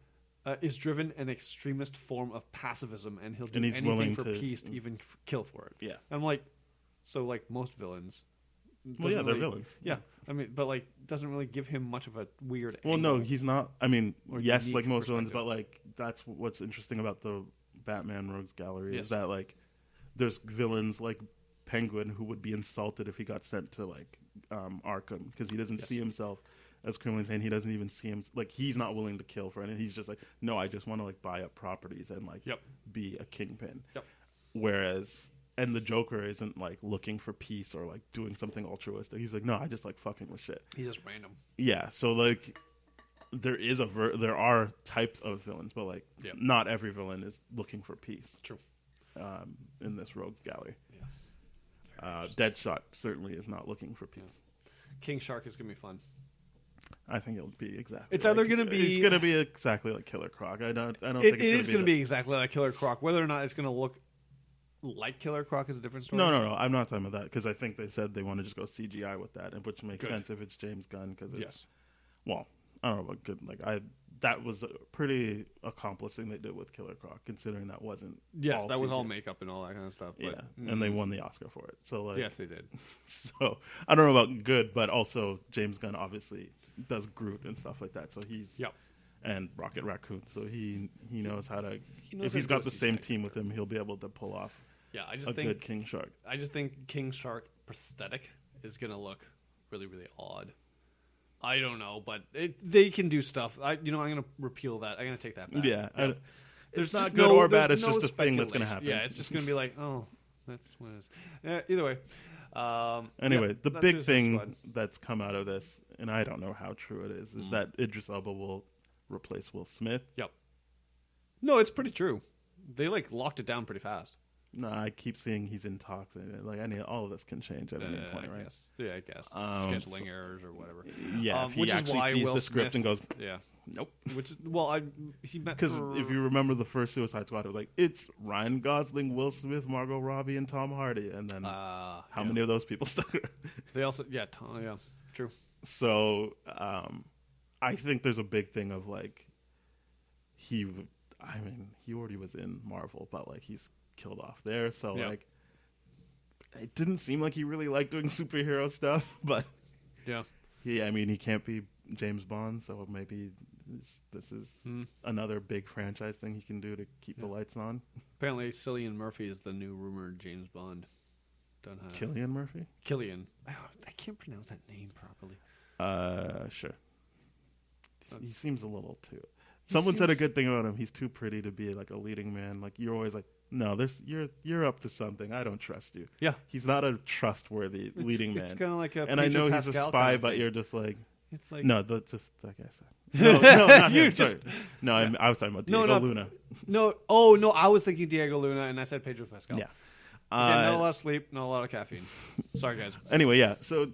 an extremist form of pacifism, and he'll do anything for peace to even kill for it. Yeah, I'm like, so like most villains. Well, yeah, they're villains. Yeah, I mean, but like, doesn't really give him much of a weird. Well, angle. no, he's not. I mean, yes, like most villains, but like that's what's interesting about the Batman Rogues Gallery is that like there's villains like Penguin who would be insulted if he got sent to like Arkham because he doesn't see himself as criminally insane. He doesn't even see him like he's not willing to kill for anything. He's just like, no, I just want to like buy up properties and like be a kingpin. Yep. Whereas. And the Joker isn't like looking for peace or like doing something altruistic. He's like, no, I just like fucking with shit. He's just random. Yeah, so like there are types of villains, but like not every villain is looking for peace. True. In this Rogues Gallery, yeah. Deadshot certainly is not looking for peace. Yeah. King Shark is gonna be fun. I think it'll be exactly. It's either gonna be. It's gonna be exactly like Killer Croc. I don't think it is gonna be exactly like Killer Croc. Whether or not it's gonna look like Killer Croc is a different story. No. I'm not talking about that because I think they said they want to just go CGI with that, which makes sense if it's James Gunn because it's well, I don't know about good. Like that was a pretty accomplished thing they did with Killer Croc, considering that wasn't. Yes, that was all makeup and all that kind of stuff. But, and they won the Oscar for it. So like, yes, they did. So I don't know about good, but also James Gunn obviously does Groot and stuff like that. So he's and Rocket Raccoon. So he knows how to. If he's got the same team with him, he'll be able to pull off. Yeah, I just think good King Shark. I just think King Shark prosthetic is gonna look really, really odd. I don't know, but they can do stuff. I'm gonna repeal that. I'm gonna take that back. Yeah, there's not good or bad. It's just a thing that's gonna happen. Yeah, it's just gonna be like, oh, that's what it is. Either way. Anyway, the big thing that's come out of this, and I don't know how true it is that Idris Elba will replace Will Smith. Yep. No, it's pretty true. They like locked it down pretty fast. No, I keep seeing he's in talks. Like all of this can change at any point, right? Yeah, I guess scheduling errors or whatever. Yeah, if he actually sees the script and goes, nope. Which is he meant because if you remember the first Suicide Squad, it was like it's Ryan Gosling, Will Smith, Margot Robbie, and Tom Hardy, and then how many of those people stuck? They also true. So I think there's a big thing of like he already was in Marvel, but like he's killed off there. So like it didn't seem like he really liked doing superhero stuff, but he can't be James Bond, so maybe this is another big franchise thing he can do to keep the lights on. Apparently Cillian Murphy is the new rumored James Bond. Cillian Murphy? Killian. I can't pronounce that name properly. Sure. He seems a little too. Someone said a good thing about him. He's too pretty to be like a leading man. Like you're always like, no, you're up to something. I don't trust you. Yeah, he's not a trustworthy leading man. It's kind of like a. And I know he's a spy, but you're just like. It's like just like I said. No, not him. Sorry. No, I was talking about Diego Luna. No, I was thinking Diego Luna, and I said Pedro Pascal. Yeah. Not a lot of sleep, not a lot of caffeine. Sorry, guys. Anyway, yeah. So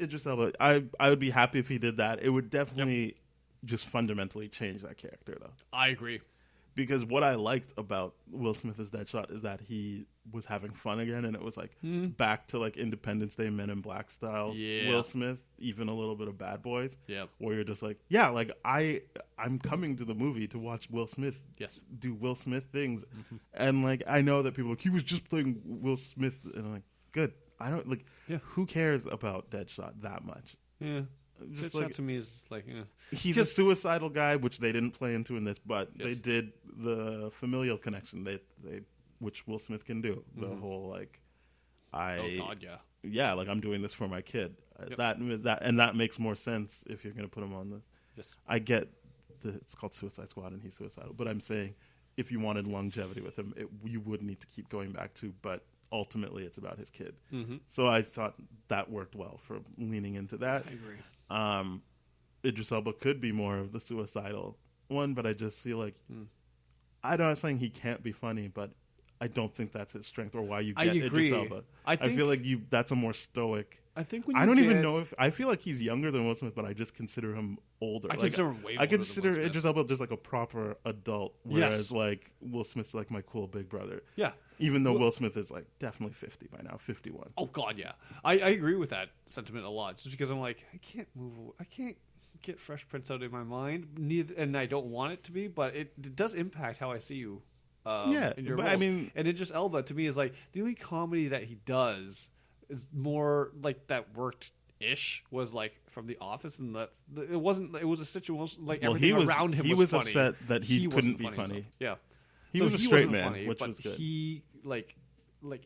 Idris Elba, I would be happy if he did that. It would definitely just fundamentally change that character, though. I agree. because what I liked about Will Smith as Deadshot is that he was having fun again, and it was like back to like Independence Day, Men in Black style Will Smith, even a little bit of Bad Boys. Yep. Where you're just like, yeah, like I'm coming to the movie to watch Will Smith do Will Smith things, and like I know that people are like, he was just playing Will Smith, and I'm like, good. I don't like. Yeah. Who cares about Deadshot that much? Yeah. Just Deadshot like, to me is just like, he's a suicidal guy, which they didn't play into in this, but they did the familial connection. They which Will Smith can do. The whole like, like I'm doing this for my kid. That makes more sense if you're going to put him on this. Yes. I get it's called Suicide Squad and he's suicidal, but I'm saying if you wanted longevity with him, you would need to keep going back to, but ultimately it's about his kid. So I thought that worked well for leaning into that. I agree. Idris Elba could be more of the suicidal one, but I just feel like I'm not saying he can't be funny, but I don't think that's his strength or why you get Idris Elba. I feel like that's a more stoic. I think even know if I feel like he's younger than Will Smith, but I just consider him older. I consider him way older. I consider than Will Smith. Idris Elba just like a proper adult, whereas like Will Smith's like my cool big brother. Yeah. Even though Will Smith is like definitely 50 by now, 51. Oh God, yeah. I agree with that sentiment a lot. Just because I'm like, I can't get Fresh Prince out of my mind. And I don't want it to be, but it does impact how I see you. In your but roles. I mean, and Idris Elba to me is like the only comedy that he does is more like that worked-ish was like from The Office, and it wasn't. It was a situation like everything around him. He was funny. upset that he couldn't be funny. Himself. Yeah, he was a straight man, funny, which but was good. He like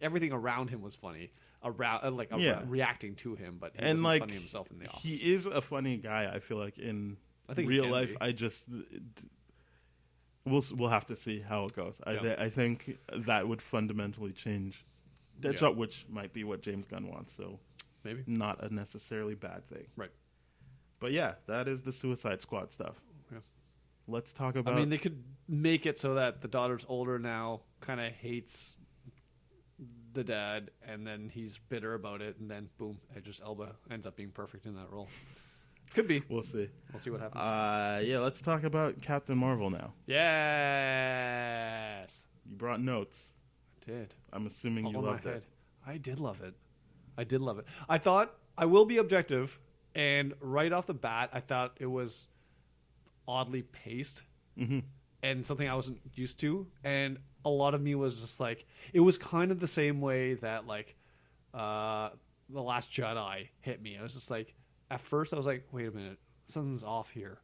everything around him was funny. Reacting to him, but he wasn't like funny himself in The Office. He is a funny guy. I feel like in real life, I just. We'll have to see how it goes. I think that would fundamentally change Deadshot, which might be what James Gunn wants. So maybe not a necessarily bad thing, right? But yeah, that is the Suicide Squad stuff. Yeah. Let's talk about. I mean, they could make it so that the daughter's older now, kind of hates the dad, and then he's bitter about it, and then boom, Idris Elba ends up being perfect in that role. Could be. We'll see. We'll see what happens. Let's talk about Captain Marvel now. Yes. You brought notes. I did. I'm assuming you loved it. I did love it. I thought, I will be objective, and right off the bat, I thought it was oddly paced and something I wasn't used to. And a lot of me was just like, it was kind of the same way that like The Last Jedi hit me. I was just like, at first I was like, wait a minute, something's off here.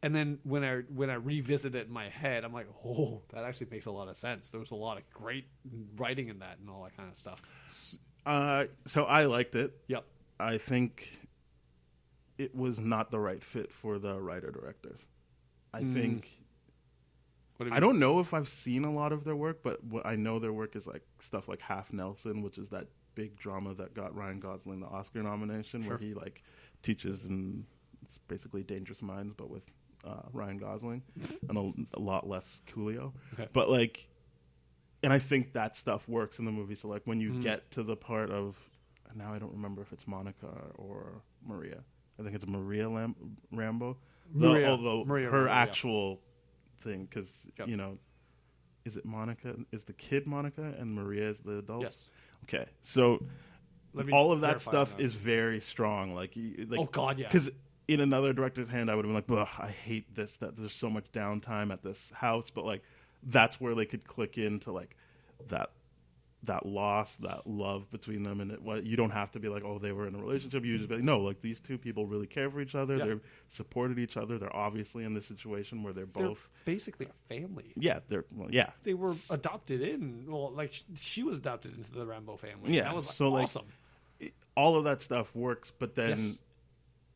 And then when I revisit it in my head, I'm like, oh, that actually makes a lot of sense. There was a lot of great writing in that and all that kind of stuff. So I liked it. Yep. I think it was not the right fit for the writer-directors. I think... I don't know if I've seen a lot of their work, but what I know their work is like stuff like Half Nelson, which is that big drama that got Ryan Gosling the Oscar nomination, where he like teaches, and it's basically Dangerous Minds, but with Ryan Gosling and a lot less Coolio. Okay. But like, and I think that stuff works in the movie. So like when you get to the part of, now I don't remember if it's Monica or Maria. I think it's Maria Rambo. Maria her actual thing, because you know, is it Monica? Is the kid Monica and Maria is the adult? Yes. Okay, so all of that stuff is very strong. Like oh God, yeah. Because in another director's hand, I would have been like, ugh, I hate this. That there's so much downtime at this house. But like, that's where they could click into like that loss, that love between them, and you don't have to be like, oh, they were in a relationship. You just be like, no, like these two people really care for each other. They've supported each other. They're obviously in this situation where they're both basically a family. Yeah, they were adopted in. Well, like she was adopted into the Rambo family. Yeah, that was so awesome. Like, all of that stuff works, but then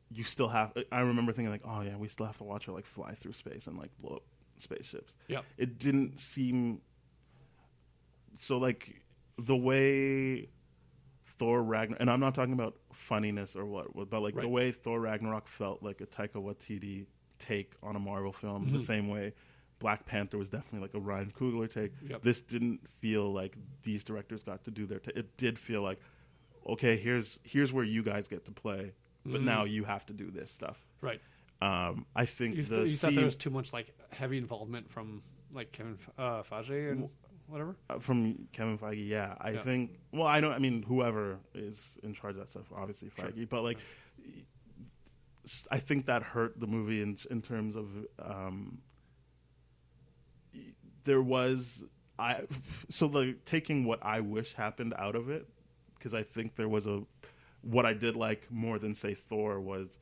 you still have. I remember thinking like, oh yeah, we still have to watch her like fly through space and like blow up spaceships. Yeah, it didn't seem so like. The way Thor Ragnarok, and I'm not talking about funniness or what, but like the way Thor Ragnarok felt like a Taika Waititi take on a Marvel film, the same way Black Panther was definitely like a Ryan Coogler take. Yep. This didn't feel like these directors got to do their it did feel like, okay, here's where you guys get to play, but now you have to do this stuff. Right. I think you thought there was too much like heavy involvement from like Kevin Feige and whatever. From Kevin Feige, yeah. I think. Well, I mean, whoever is in charge of that stuff, obviously Feige, Sure. but like, I think that hurt the movie in terms of there was taking what I wish happened out of it, because I think there was what I did like more than say Thor was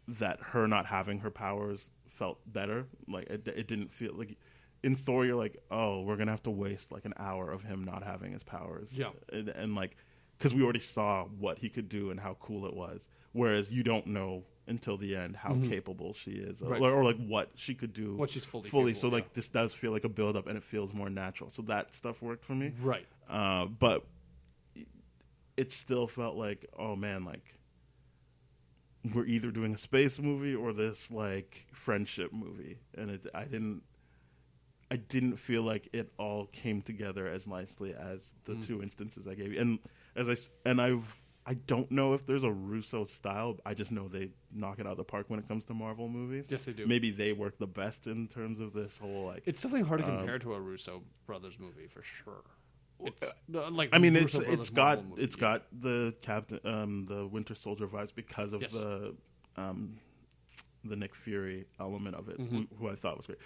that her not having her powers felt better. Like it didn't feel like in Thor you're like, oh, we're gonna have to waste like an hour of him not having his powers, and like because we already saw what he could do and how cool it was, whereas you don't know until the end how capable she is, or like what she could do, what she's fully capable, so like this does feel like a build up and it feels more natural, so that stuff worked for me, right? But it still felt like, oh man, like we're either doing a space movie or this like friendship movie, and I didn't feel like it all came together as nicely as the two instances I gave you. And I don't know if there's a Russo style. I just know they knock it out of the park when it comes to Marvel movies. Yes, they do. Maybe they work the best in terms of this whole like. It's definitely hard to compare to a Russo brothers movie for sure. It's like I mean, Russo it's got the Captain the Winter Soldier vibes because of the Nick Fury element of it, who I thought was great.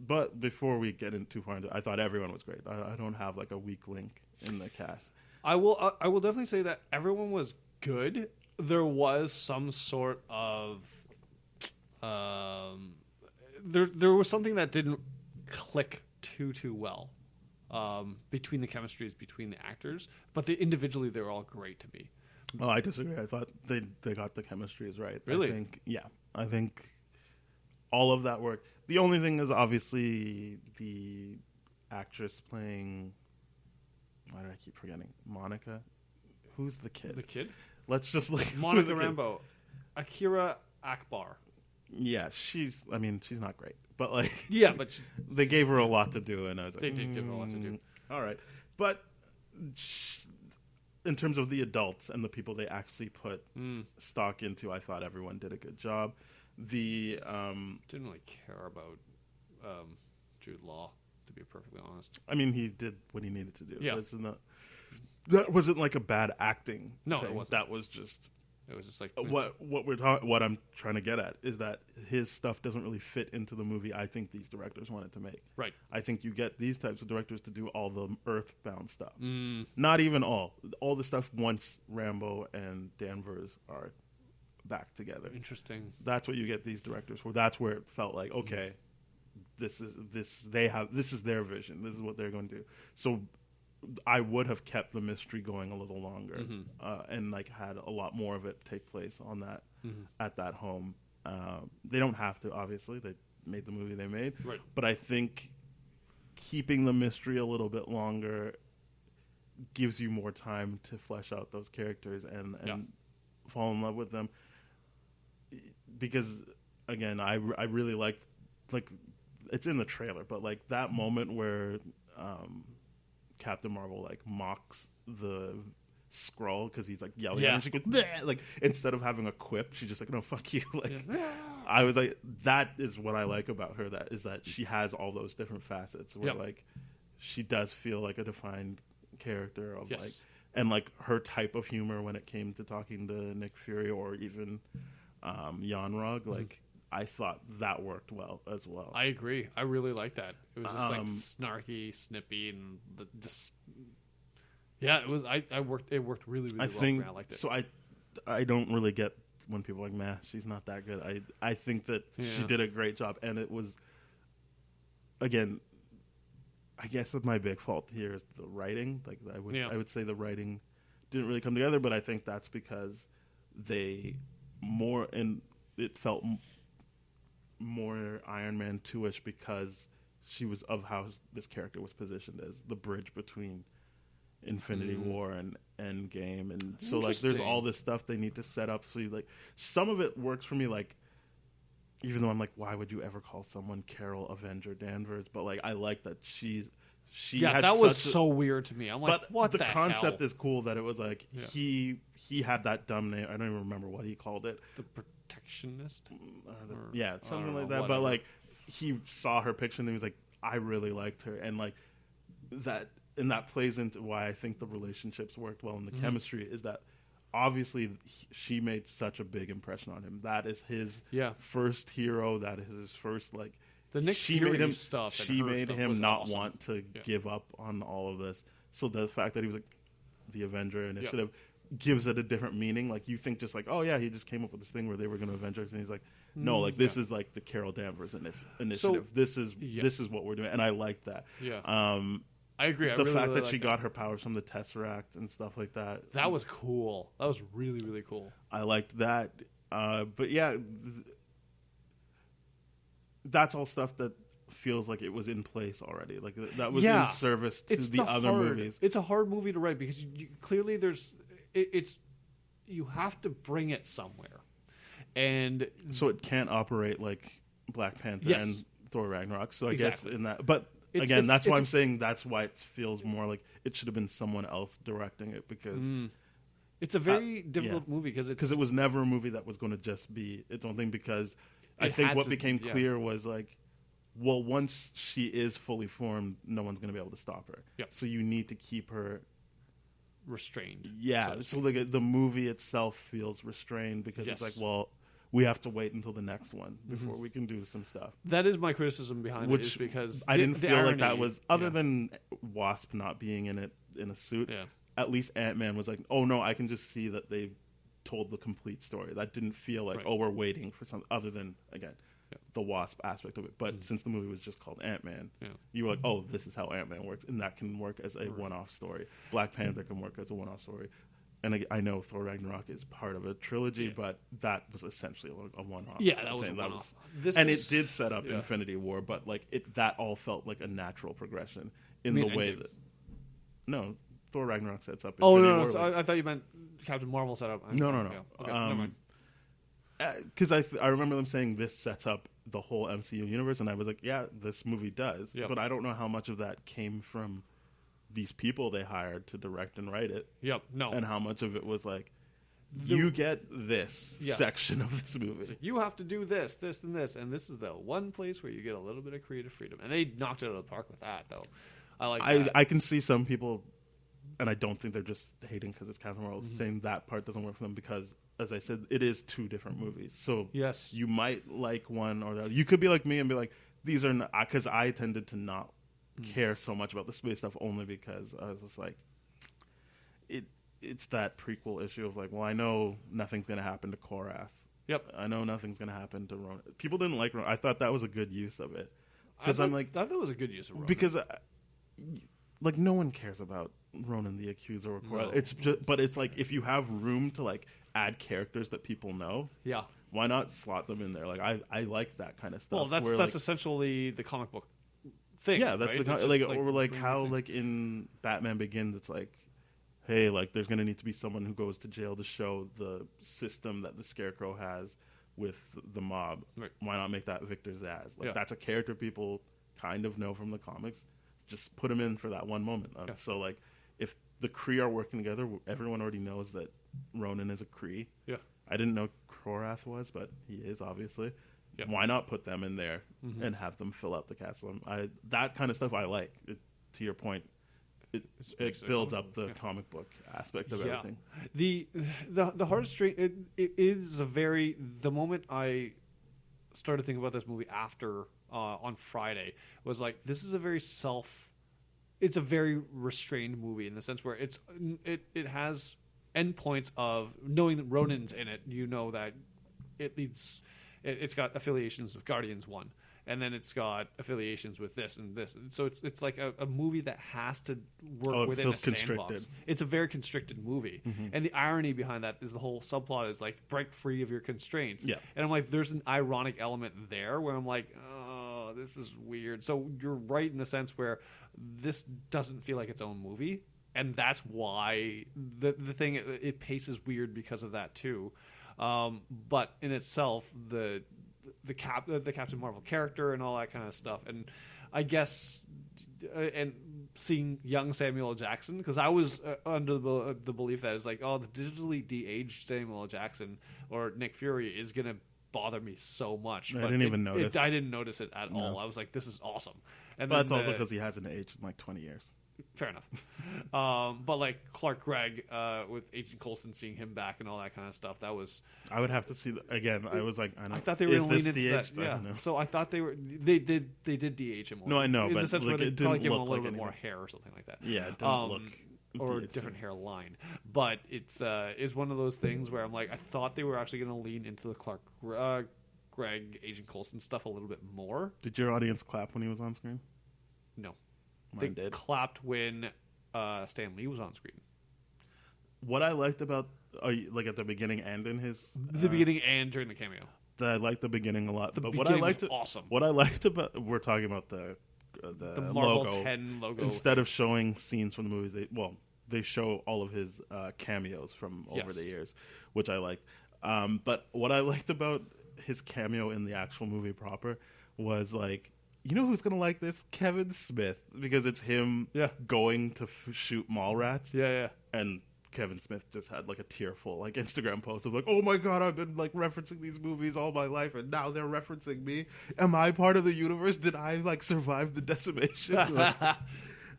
But before we get in too far into it, I thought everyone was great. I don't have like a weak link in the cast. I will definitely say that everyone was good. There was some sort of there was something that didn't click too well between the chemistries between the actors, but individually they were all great to me. Oh, I disagree. I thought they got the chemistries right. Really? I think all of that worked. The only thing is obviously the actress playing. Why do I keep forgetting? Monica? Who's the kid? The kid? Let's just look. Monica Rambeau. Akira Akbar. Yeah, she's not great. But like yeah, but they gave her a lot to do, and I was like, they did give her a lot to do. All right. But in terms of the adults and the people they actually put stock into, I thought everyone did a good job. Didn't really care about Jude Law, to be perfectly honest. I mean, he did what he needed to do. Yeah. That wasn't like a bad acting. No, thing. it wasn't. That was just. It was just like what I'm trying to get at is that his stuff doesn't really fit into the movie I think these directors wanted to make. Right. I think you get these types of directors to do all the Earthbound stuff. Not even all the stuff once Rambo and Danvers are back together. Interesting. That's what you get these directors for. That's where it felt like, okay, this is their vision. This is what they're going to do. So I would have kept the mystery going a little longer, and like had a lot more of it take place on that at that home. They don't have to, obviously. They made the movie they made, right. But I think keeping the mystery a little bit longer gives you more time to flesh out those characters and fall in love with them. Because again, I really liked, like, it's in the trailer, but like that moment where Captain Marvel like mocks the Skrull because he's like yelling at her and she goes, bleh! Like instead of having a quip, she's just like, no, fuck you. Like I was like, that is what I like about her, that she has all those different facets where like she does feel like a defined character of like, and like her type of humor when it came to talking to Nick Fury or even Jan-Rog, like I thought that worked well as well. I agree. I really like that. It was just like snarky, snippy, and it was. It worked really, really well. For me. I liked it. So I don't really get when people are like, "Meh, she's not that good." I think that she did a great job, and it was, again, I guess my big fault here is the writing. Like I would say the writing didn't really come together, but I think that's because it felt more Iron Man 2-ish because she was of how this character was positioned as the bridge between Infinity War and Endgame, and so like there's all this stuff they need to set up. So you, like, some of it works for me, like even though I'm like, why would you ever call someone Carol Avenger Danvers? But like I like that she had that was so weird to me. I'm like, but what the concept hell? Is cool that it was like he had that dumb name. I don't even remember what he called it. The Protectionist? Something like that. Whatever. But like he saw her picture and he was like, I really liked her, and like that, and that plays into why I think the relationships worked well, and the chemistry is that obviously she made such a big impression on him. That is his first hero. That is his first like. The Nick Fury stuff. She made him not awesome. want to give up on all of this. So the fact that he was like the Avenger Initiative gives it a different meaning. Like you think just like, oh yeah, he just came up with this thing where they were going to avenge us, and he's like, no, like this is like the Carol Danvers initiative. So, this is what we're doing, and I like that. Yeah. I agree. The fact that she got her powers from the Tesseract and stuff like that. That was cool. That was really, really cool. I liked that. But yeah, that's all stuff that feels like it was in place already. Like that was in service to the other movies. It's a hard movie to write because clearly you have to bring it somewhere, and so it can't operate like Black Panther and Thor Ragnarok. So I guess in that, but again, that's why I'm saying that's why it feels more like it should have been someone else directing it, because it's a very difficult movie because it was never a movie that was going to just be its own thing, because I think what became clear was like, well, once she is fully formed, no one's going to be able to stop her. Yep. So you need to keep her restrained. Yeah. So like the movie itself feels restrained because it's like, well, we have to wait until the next one before we can do some stuff. That is my criticism behind it, is because I didn't feel like that was, other than Wasp not being in it in a suit, at least Ant-Man was like, oh no, I can just see that they told the complete story. That didn't feel like, oh, we're waiting for something other than, again, the Wasp aspect of it. But since the movie was just called Ant-Man, you were like, oh, this is how Ant-Man works, and that can work as a one-off story. Black Panther can work as a one-off story. And I know Thor Ragnarok is part of a trilogy, but that was essentially a one-off. Yeah, that was a one-off. It did set up Infinity War, but like that all felt like a natural progression in the way that... No, Thor Ragnarok sets up Infinity War. So I thought you meant Captain Marvel set up. No. Okay, never mind. Because I remember them saying this sets up the whole MCU universe, and I was like, yeah, this movie does. But I don't know how much of that came from these people they hired to direct and write it. And how much of it was like, you get this section of this movie. So you have to do this, this, and this, and this is the one place where you get a little bit of creative freedom. And they knocked it out of the park with that, though. I like that. I can see some people, and I don't think they're just hating because it's Captain Marvel, saying that part doesn't work for them because, as I said, it is two different movies. So you might like one or the other. You could be like me and be like, these are not, because I tended to not care so much about the space stuff only because I was just like, it's that prequel issue of like, well, I know nothing's going to happen to Korath. I know nothing's going to happen to Ronan. People didn't like Ronan. I thought that was a good use of it. Because I'm like, I thought it was a good use of Ronan. Because like no one cares about Ronan the Accuser or Korath. It's just, but it's like if you have room to like add characters that people know, why not slot them in there? Like I like that kind of stuff. Well, that's like, essentially the comic book thing. Yeah, that's right? or like how like in Batman Begins, it's like, hey, like there's gonna need to be someone who goes to jail to show the system that the Scarecrow has with the mob. Right. Why not make that Victor Zsasz? Like that's a character people kind of know from the comics. Just put him in for that one moment. So like if the Kree are working together, everyone already knows that Ronan is a Kree. I didn't know Korath was, but he is obviously. Why not put them in there and have them fill out the castle? That kind of stuff I like. To your point, it builds up the comic book aspect of everything. The hardest string, it is a very, the moment I started thinking about this movie after on Friday was like, this is a very it's a very restrained movie in the sense where it has endpoints of knowing that Ronan's in it. You know that it's got affiliations with Guardians 1, and then it's got affiliations with this and this. And so it's like a movie that has to work within a sandbox. It's a very constricted movie. And the irony behind that is the whole subplot is like, break free of your constraints. And I'm like, there's an ironic element there where I'm like, oh, this is weird. So you're right in the sense where this doesn't feel like its own movie. And that's why the thing, it paces weird because of that too. But in itself, the Captain Marvel character and all that kind of stuff, and I guess, and seeing young Samuel L. Jackson, because I was under the belief that it's like, oh, the digitally de-aged Samuel L. Jackson or Nick Fury is gonna bother me so much. I But didn't even notice. I didn't notice it at all. I was like, this is awesome. And But that's then also because he hasn't aged in like 20 years. fair enough. But like Clark Gregg with Agent Coulson, seeing him back and all that kind of stuff, that was. I would have to see again. I was like, I thought they were going to lean into DH? that. I Yeah. don't know. So I thought they did DH him. No, I know, in but the sense like, where they it probably didn't gave him a look little like bit more anything. hair or something like that. Yeah, it didn't look. Or a DH. different hairline. But it's is one of those things where I'm like, I thought they were actually going to lean into the Clark Gregg, Agent Coulson stuff a little bit more. Did your audience clap when he was on screen? No. Mine They did. clapped when Stan Lee was on screen. What I liked about, like at the beginning and in his, The beginning and during the cameo. I liked the beginning a lot. The but beginning was awesome. What I liked about, we're talking about the Marvel logo. 10 logo. Instead of showing scenes from the movies, they show all of his cameos from over Yes. the years, which I liked. But what I liked about his cameo in the actual movie proper was like, you know who's gonna like this? Kevin Smith, because it's him going to shoot mall rats. Yeah. And Kevin Smith just had like a tearful like Instagram post of like, oh my god, I've been like referencing these movies all my life, and now they're referencing me. Am I part of the universe? Did I like survive the decimation?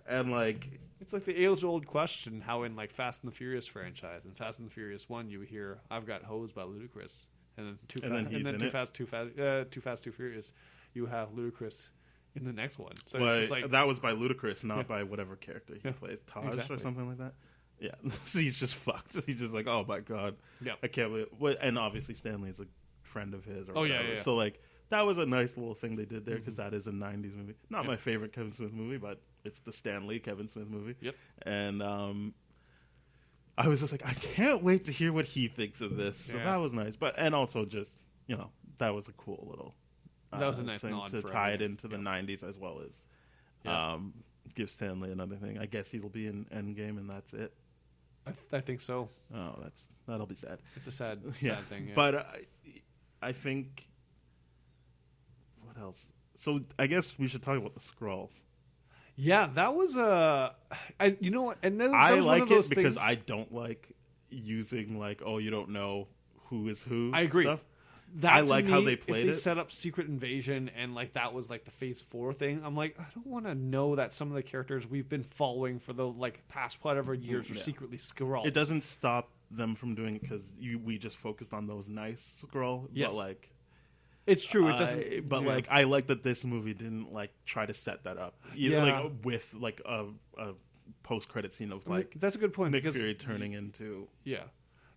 And like, It's like the age-old question, how in like Fast and the Furious franchise, in Fast and the Furious 1, you hear, I've got hosed by Ludacris. And then Too Fast, Too Furious, you have Ludacris in the next one. So it's just like, that was by Ludacris, not by whatever character he plays, Taj or something like that. Yeah, so he's just fucked. He's just like, oh my god, I can't believe. And obviously Stanley's a friend of his. Or whatever. Yeah. So like that was a nice little thing they did there because that is a '90s movie. Not my favorite Kevin Smith movie, but it's the Stan Lee Kevin Smith movie. Yep. And I was just like, I can't wait to hear what he thinks of this. So that was nice. But and also just that was a cool little. That was a nice thing nod to for tie it everything. into the '90s as well as give Stanley another thing. I guess he'll be in Endgame, and that's it. I think so. Oh, that'll be sad. It's a sad thing. Yeah. But I think what else? So I guess we should talk about the Skrulls. Yeah, that was you know what? And then I that was one like of those it because things, I don't like using like, oh, you don't know who is who. I agree. Stuff. That, I to like me, how they played if they it. set up Secret Invasion and like that was like the Phase 4 thing. I'm like, I don't want to know that some of the characters we've been following for the like past whatever years are secretly Skrulls. It doesn't stop them from doing it because we just focused on those nice Skrull. Yes. But like, it's true. It doesn't. But like, I like that this movie didn't like try to set that up. Like with like a post-credit scene of like that's a good point. Nick because, Fury turning into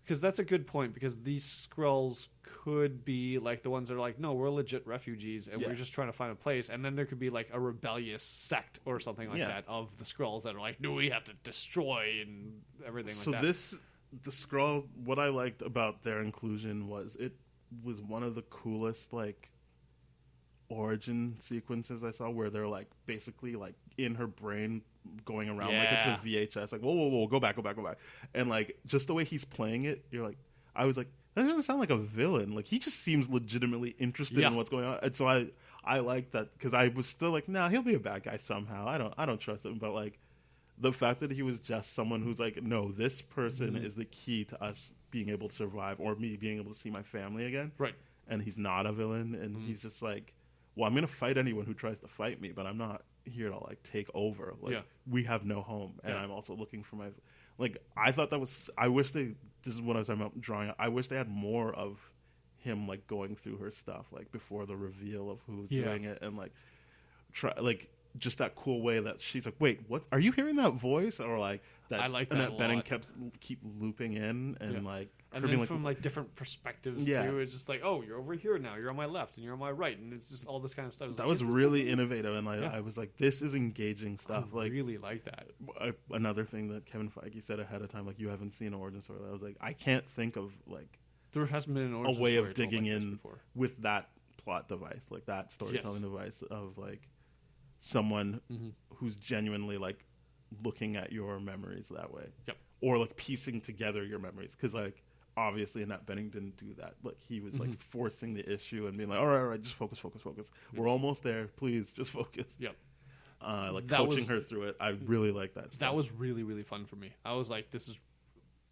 because that's a good point because these Skrulls could be like the ones that are like, no, we're legit refugees and we're just trying to find a place, and then there could be like a rebellious sect or something like that of the Skrulls that are like, no, we have to destroy and everything like that. So the Skrull, what I liked about their inclusion was it was one of the coolest like origin sequences I saw where they're like basically like in her brain going around like it's a VHS, like whoa, go back, and like just the way he's playing it, you're like, I was like, that doesn't sound like a villain. Like he just seems legitimately interested in what's going on, and so I like that because I was still like, nah, he'll be a bad guy somehow. I don't trust him, but like the fact that he was just someone who's like, no, this person is the key to us being able to survive or me being able to see my family again, right? And he's not a villain, and he's just like, well, I'm gonna fight anyone who tries to fight me, but I'm not here to like take over. Like we have no home, and I'm also looking for my. Like I thought that was. I wish they. This is what I was talking about drawing. I wish they had more of him like going through her stuff like before the reveal of who's doing it, and like try like just that cool way that she's like, wait, what? Are you hearing that voice? Or like that. I like that Annette a Bening lot. keep looping in and like. And her then being from like different perspectives too. It's just like, oh, you're over here now. You're on my left, and you're on my right, and it's just all this kind of stuff. That was really innovative, and like I was like, this is engaging stuff. I like really like that. Another thing that Kevin Feige said ahead of time, like you haven't seen an origin story. I was like, I can't think of like there hasn't been an origin a way story of digging like in before. with that plot device, like that storytelling device of like someone who's genuinely like looking at your memories that way, or like piecing together your memories because like. Obviously, Annette Bening didn't do that. Like he was like forcing the issue and being like, all right, just focus. We're almost there. Please, just focus. Yep. Like that coaching her through it. I really like that stuff. That was really, really fun for me. I was like, this is...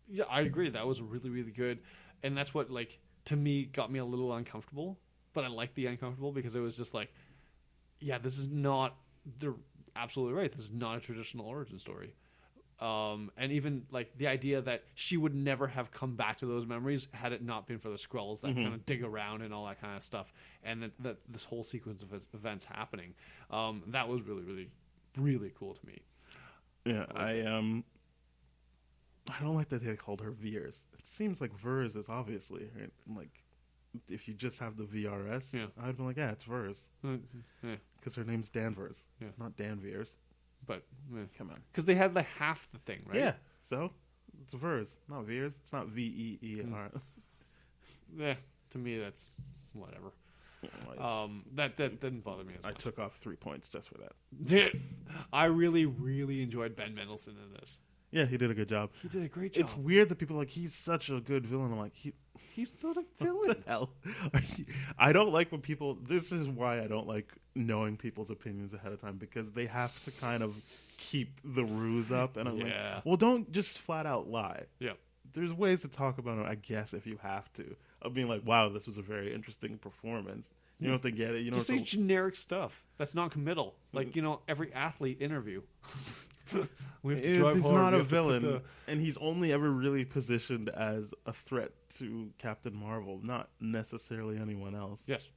Yeah, I agree. That was really, really good. And that's what, like, to me got me a little uncomfortable, but I liked the uncomfortable because it was just like, yeah, this is not. They're absolutely right. This is not a traditional origin story. And even like the idea that she would never have come back to those memories had it not been for the Skrulls that kind of dig around and all that kind of stuff, and that this whole sequence of events happening, that was really, really, really cool to me. Yeah, I don't like that they called her Veers. It seems like Vers is obviously right? Like if you just have the VRS, I'd be like, yeah, it's Vers because her name's Danvers, not Dan Veers. But come on, because they had the half the thing, right? Yeah, so it's Vers, not Veers. It's not VEER. Yeah, to me that's whatever. That didn't bother me as much. I took off 3 points just for that. I really, really enjoyed Ben Mendelsohn in this. Yeah, he did a good job. He did a great job. It's weird that people are like, he's such a good villain. I'm like, he's not a villain. What the hell? I don't like when people. This is why I don't like knowing people's opinions ahead of time, because they have to kind of keep the ruse up. And I'm like, well, don't just flat out lie. Yeah. There's ways to talk about it, I guess, if you have to. Of being like, wow, this was a very interesting performance. You don't have to get it. You don't just have say to... generic stuff. That's not committal. Like, every athlete interview. We have to drive he's hard. not a villain, and he's only ever really positioned as a threat to Captain Marvel, not necessarily anyone else. Yes.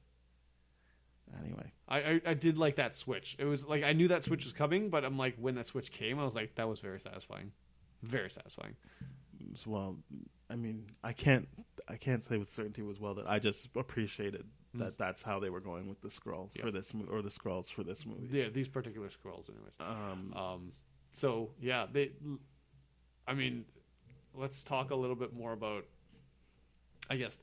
Anyway, I did like that switch. It was like I knew that switch was coming, but I'm like, when that switch came, I was like, that was very satisfying. Very satisfying. Well, I mean, I can't say with certainty was well that I just appreciated that that's how they were going with the Skrull for this or the Skrulls for this movie. Yeah, these particular Skrulls, anyways. So yeah, I mean, let's talk a little bit more about, I guess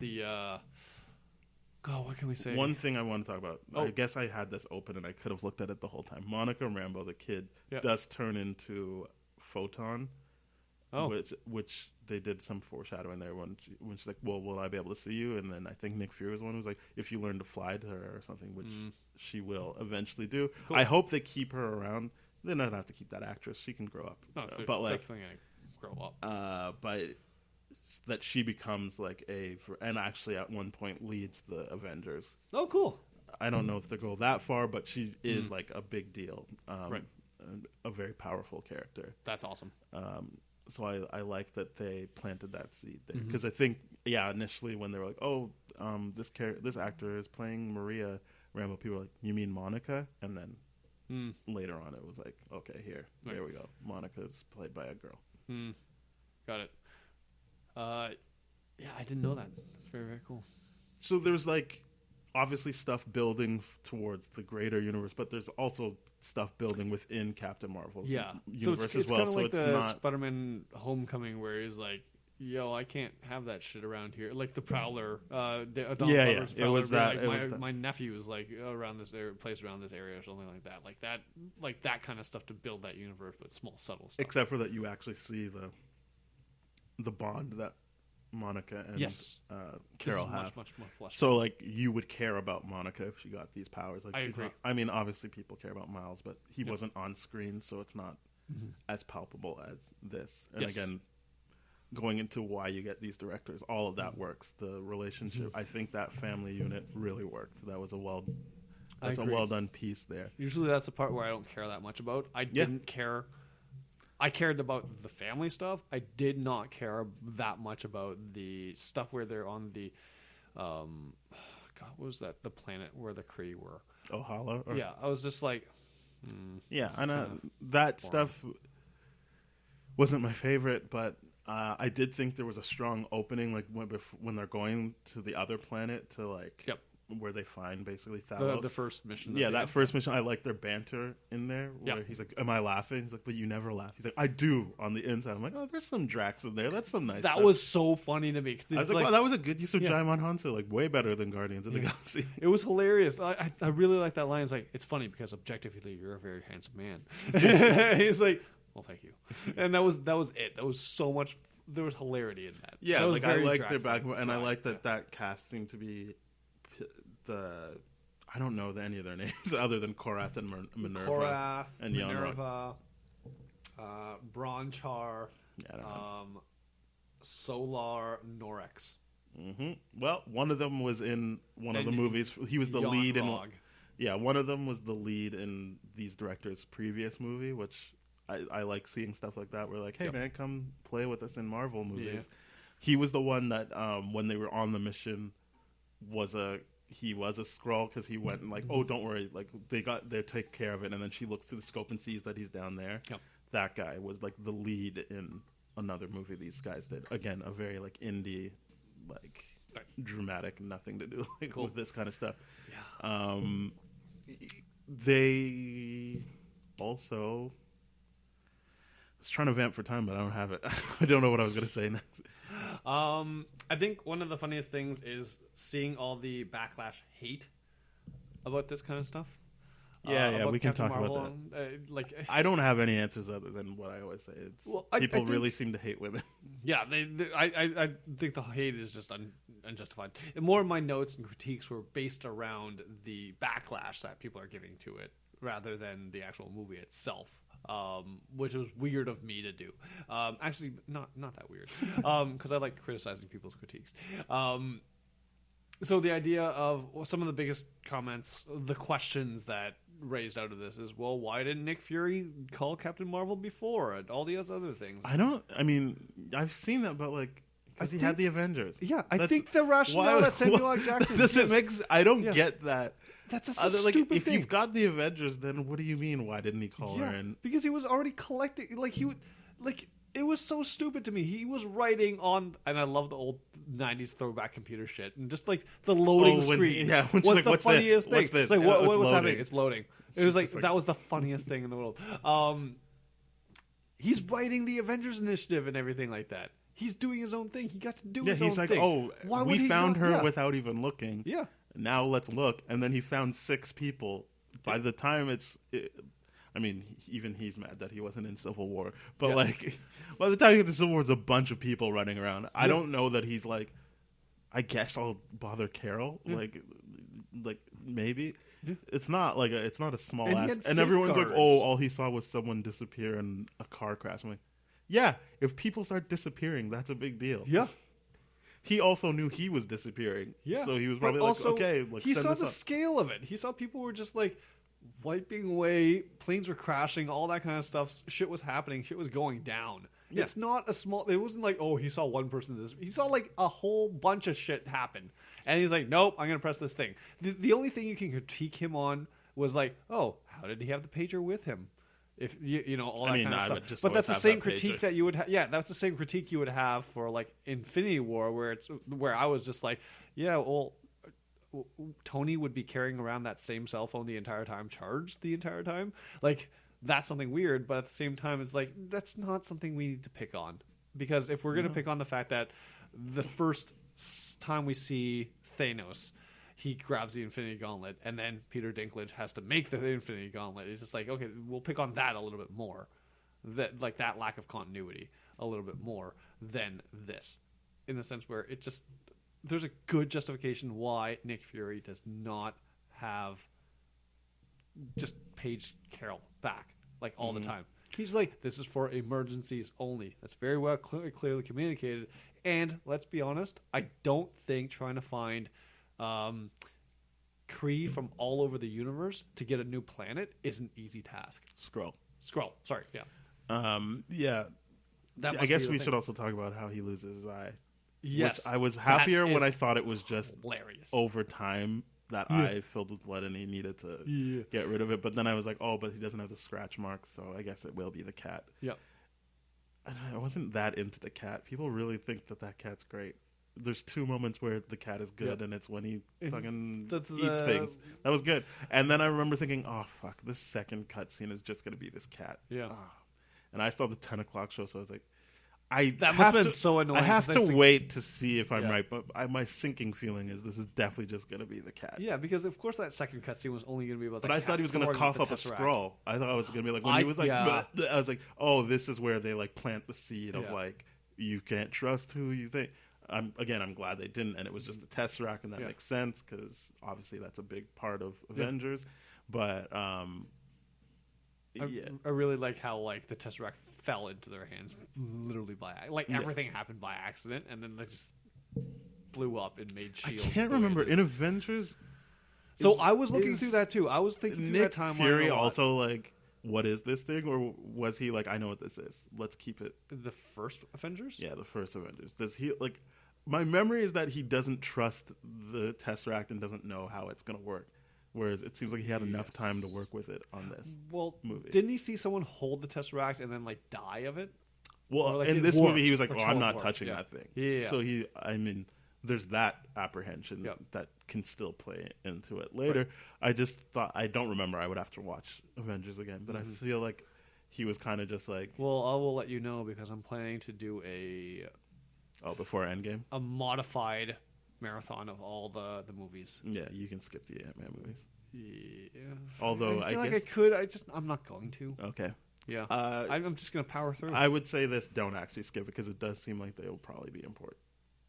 what can we say? One thing I want to talk about. I guess I had this open and I could have looked at it the whole time. Monica Rambeau, the kid, does turn into Photon. Which they did some foreshadowing there when she's like, well, will I be able to see you? And then I think Nick Fury was the one who was like, if you learn to fly to her or something, which she will eventually do. Cool. I hope they keep her around. They don't have to keep that actress. She can grow up. No, but like, definitely gonna grow up. But that she becomes like and actually at one point leads the Avengers. Oh, cool. I don't know if they go that far, but she is like a big deal. Right. A very powerful character. That's awesome. So I like that they planted that seed there, because I think initially when they were like, this actor is playing Maria Rambeau, people were like, you mean Monica? And then later on it was like, okay, there we go, Monica is played by a girl. Got it. I didn't know that. It's very, very cool. So there's like obviously stuff building towards the greater universe, but there's also stuff building within Captain Marvel's universe as well. Kind of like it's the not Spider-Man Homecoming, where he's like, yo, I can't have that shit around here. Like the Prowler, Don Glover's Prowler. It was that. Like, my nephew is like around this area, placed around this area or something like that. Like that kind of stuff to build that universe, but small, subtle stuff. Except for that, you actually see the bond that Monica and Carol have. Much more fleshed so like you would care about Monica if she got these powers. Like I agree. I mean, obviously people care about Miles, but he wasn't on screen, so it's not as palpable as this. And again, going into why you get these directors, all of that works. The relationship, I think that family unit really worked. That was a well done piece there. Usually that's the part where I don't care that much about. I didn't care. I cared about the family stuff. I did not care that much about the stuff where they're on the, what was that? The planet where the Kree were. Ohala? Yeah, I was just like, and that stuff wasn't my favorite, but I did think there was a strong opening, like when they're going to the other planet to like. Yep. Where they find basically Thanos. The first mission. That first mission. I like their banter in there. Where he's like, "Am I laughing?" He's like, "But you never laugh." He's like, "I do." On the inside, I'm like, "Oh, there's some Drax in there. That's some nice." That stuff. was so funny to me. I was like, "Wow, that was a good use of Jaimon Hansu. Like, way better than Guardians of the Galaxy." It was hilarious. I really like that line. It's like, it's funny because objectively, you're a very handsome man. He's like, "Well, thank you," and that was it. That was so much. There was hilarity in that. Yeah, that like I liked their back, and I liked that cast seemed to be. I don't know any of their names other than Korath and Minerva. Korath, and Minerva, Bronchar, I don't know. Solar, Norex. Well, one of them was in one of the And movies. He was the Jan lead in. Rog. Yeah, one of them was the lead in these directors' previous movie, which I like seeing stuff like that. We're like, hey man, come play with us in Marvel movies. Yeah. He was the one that when they were on the mission he was a Skrull because he went and like, oh, don't worry, like they take care of it, and then she looks through the scope and sees that he's down there. Yep. That guy was like the lead in another movie these guys did. Again, a very like indie, like dramatic, nothing to do like with this kind of stuff. Yeah. They also. I was trying to vamp for time, but I don't have it. I don't know what I was going to say next. I think one of the funniest things is seeing all the backlash hate about this kind of stuff. Yeah, we can Captain talk Marvel, about that. I I don't have any answers other than what I always say. People think, really seem to hate women. Yeah, I think the hate is just unjustified. And more of my notes and critiques were based around the backlash that people are giving to it, rather than the actual movie itself. Which was weird of me to do. Actually, not that weird, because I like criticizing people's critiques. So the idea of some of the biggest comments, the questions that raised out of this is, well, why didn't Nick Fury call Captain Marvel before and all the other things? I've seen that, but like, because he had the Avengers. Yeah, I think the rationale that Samuel L. Jackson doesn't make. I don't get that. That's a like, stupid thing. if you've got the Avengers, then what do you mean? Why didn't he call her in? Because he was already collecting. It was so stupid to me. He was writing on, and I love the old '90s throwback computer shit, and just like the loading screen. Was like, the what's funniest this? thing. What's this? It's like what's loading. happening? It's loading. It was like like that was the funniest thing in the world. He's writing the Avengers Initiative and everything like that. He's doing his own thing. He got to do his own thing. He's like, oh, we found her without even looking. Yeah. Now let's look. And then he found 6 people. By the time even he's mad that he wasn't in Civil War. But like, by the time you get to Civil War, there's a bunch of people running around. I don't know that he's like, I guess I'll bother Carol. Like maybe. It's not a small ass. And everyone's like, oh, all he saw was someone disappear in a car crash. I'm like, yeah, if people start disappearing, that's a big deal. Yeah. He also knew he was disappearing. Yeah. So he was probably like, okay, like, he send saw this the up. scale of it. He saw people were just like wiping away, planes were crashing, all that kind of stuff. Shit was happening, shit was going down. Yeah. It's not a small, it wasn't like, oh, he saw one person. He saw like a whole bunch of shit happen. And he's like, nope, I'm going to press this thing. The only thing you can critique him on was like, oh, how did he have the pager with him? If you know all that kind of stuff, but that's the same critique that you would have. Yeah, that's the same critique you would have for like Infinity War, where I was just like, yeah, well, Tony would be carrying around that same cell phone the entire time, charged the entire time. Like that's something weird, but at the same time, it's like that's not something we need to pick on, because if we're going to pick on the fact that the first time we see Thanos, he grabs the Infinity Gauntlet, and then Peter Dinklage has to make the Infinity Gauntlet. It's just like, okay, we'll pick on that a little bit more. That lack of continuity a little bit more than this. In the sense where it just, there's a good justification why Nick Fury does not have just page Carol back, like, all the time. He's like, this is for emergencies only. That's very well clearly communicated. And let's be honest, I don't think trying to find Kree from all over the universe to get a new planet is an easy task. Skrull. Sorry, yeah. Yeah. I guess we should also talk about how he loses his eye. Yes. Which I was happier when I thought it was just hilarious. Over time that eye filled with blood and he needed to get rid of it. But then I was like, oh, but he doesn't have the scratch marks, so I guess it will be the cat. Yep. And I wasn't that into the cat. People really think that cat's great. There's 2 moments where the cat is good, and it's when he fucking eats things. That was good. And then I remember thinking, oh, fuck, this second cutscene is just going to be this cat. Yeah. Oh. And I saw the 10 o'clock show, so I was like, that must have been so annoying. I have to wait to see if I'm right, but my sinking feeling is this is definitely just going to be the cat. Yeah, because of course that second cutscene was only going to be about the cat. But I thought he was going to cough up a Skrull. I thought I was going to be like, when he was like, I was like, oh, this is where they like plant the seed of like, you can't trust who you think. I'm glad they didn't, and it was just the Tesseract, and that makes sense because obviously that's a big part of Avengers. But I really like how like the Tesseract fell into their hands literally by everything happened by accident, and then they just blew up and made I Shield. can't remember in Avengers. So I was looking through that too. I was thinking through Nick that timeline. Fury a lot. also like, what is this thing, or was he like, I know what this is. Let's keep it. The first Avengers. Yeah, the first Avengers. Does he like? My memory is that he doesn't trust the Tesseract and doesn't know how it's going to work. Whereas it seems like he had enough time to work with it on this movie. Didn't he see someone hold the Tesseract and then like die of it? Well, like in it this worked, movie, he was like, or "Oh, I'm not teleport, touching yeah. that thing." Yeah. So there's that apprehension that can still play into it later. Right. I just thought I don't remember. I would have to watch Avengers again, but I feel like he was kind of just like, Well, I will let you know because I'm planning to do before Endgame. a modified marathon of all the movies. Yeah, you can skip the Ant-Man movies. Yeah. Although I feel I like guess I could. I'm not going to. okay. Yeah. Uh, I'm just gonna power through. I would say this: don't actually skip it because it does seem like they will probably be important.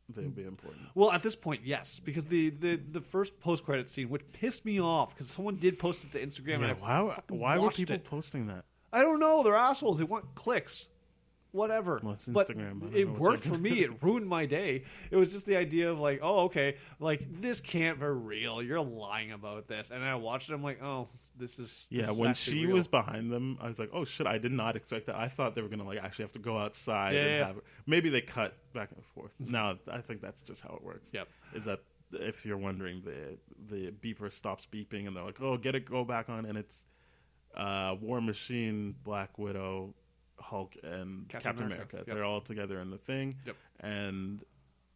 They'll be important. Well, at this point, yes, because the first post credit scene, which pissed me off, because someone did post it to Instagram. Yeah, and I why were watched people it. posting that? I don't know. They're assholes. They want clicks. Whatever. Well, it's But Instagram. I don't it know what worked they're for me. It ruined my day. It was just the idea of like, oh, okay, like this can't be real. You're lying about this. And I watched it. I'm like, oh, this is when actually she real. was behind them, I was like, oh shit, I did not expect that. I thought they were gonna like actually have to go outside Yeah, and yeah. have maybe they cut back and forth. No, I think that's just how it works. Yep. Is that if you're wondering, the beeper stops beeping and they're like, oh, go back on, and it's War Machine, Black Widow, Hulk, and Captain America. Yep. They're all together in the thing. Yep. And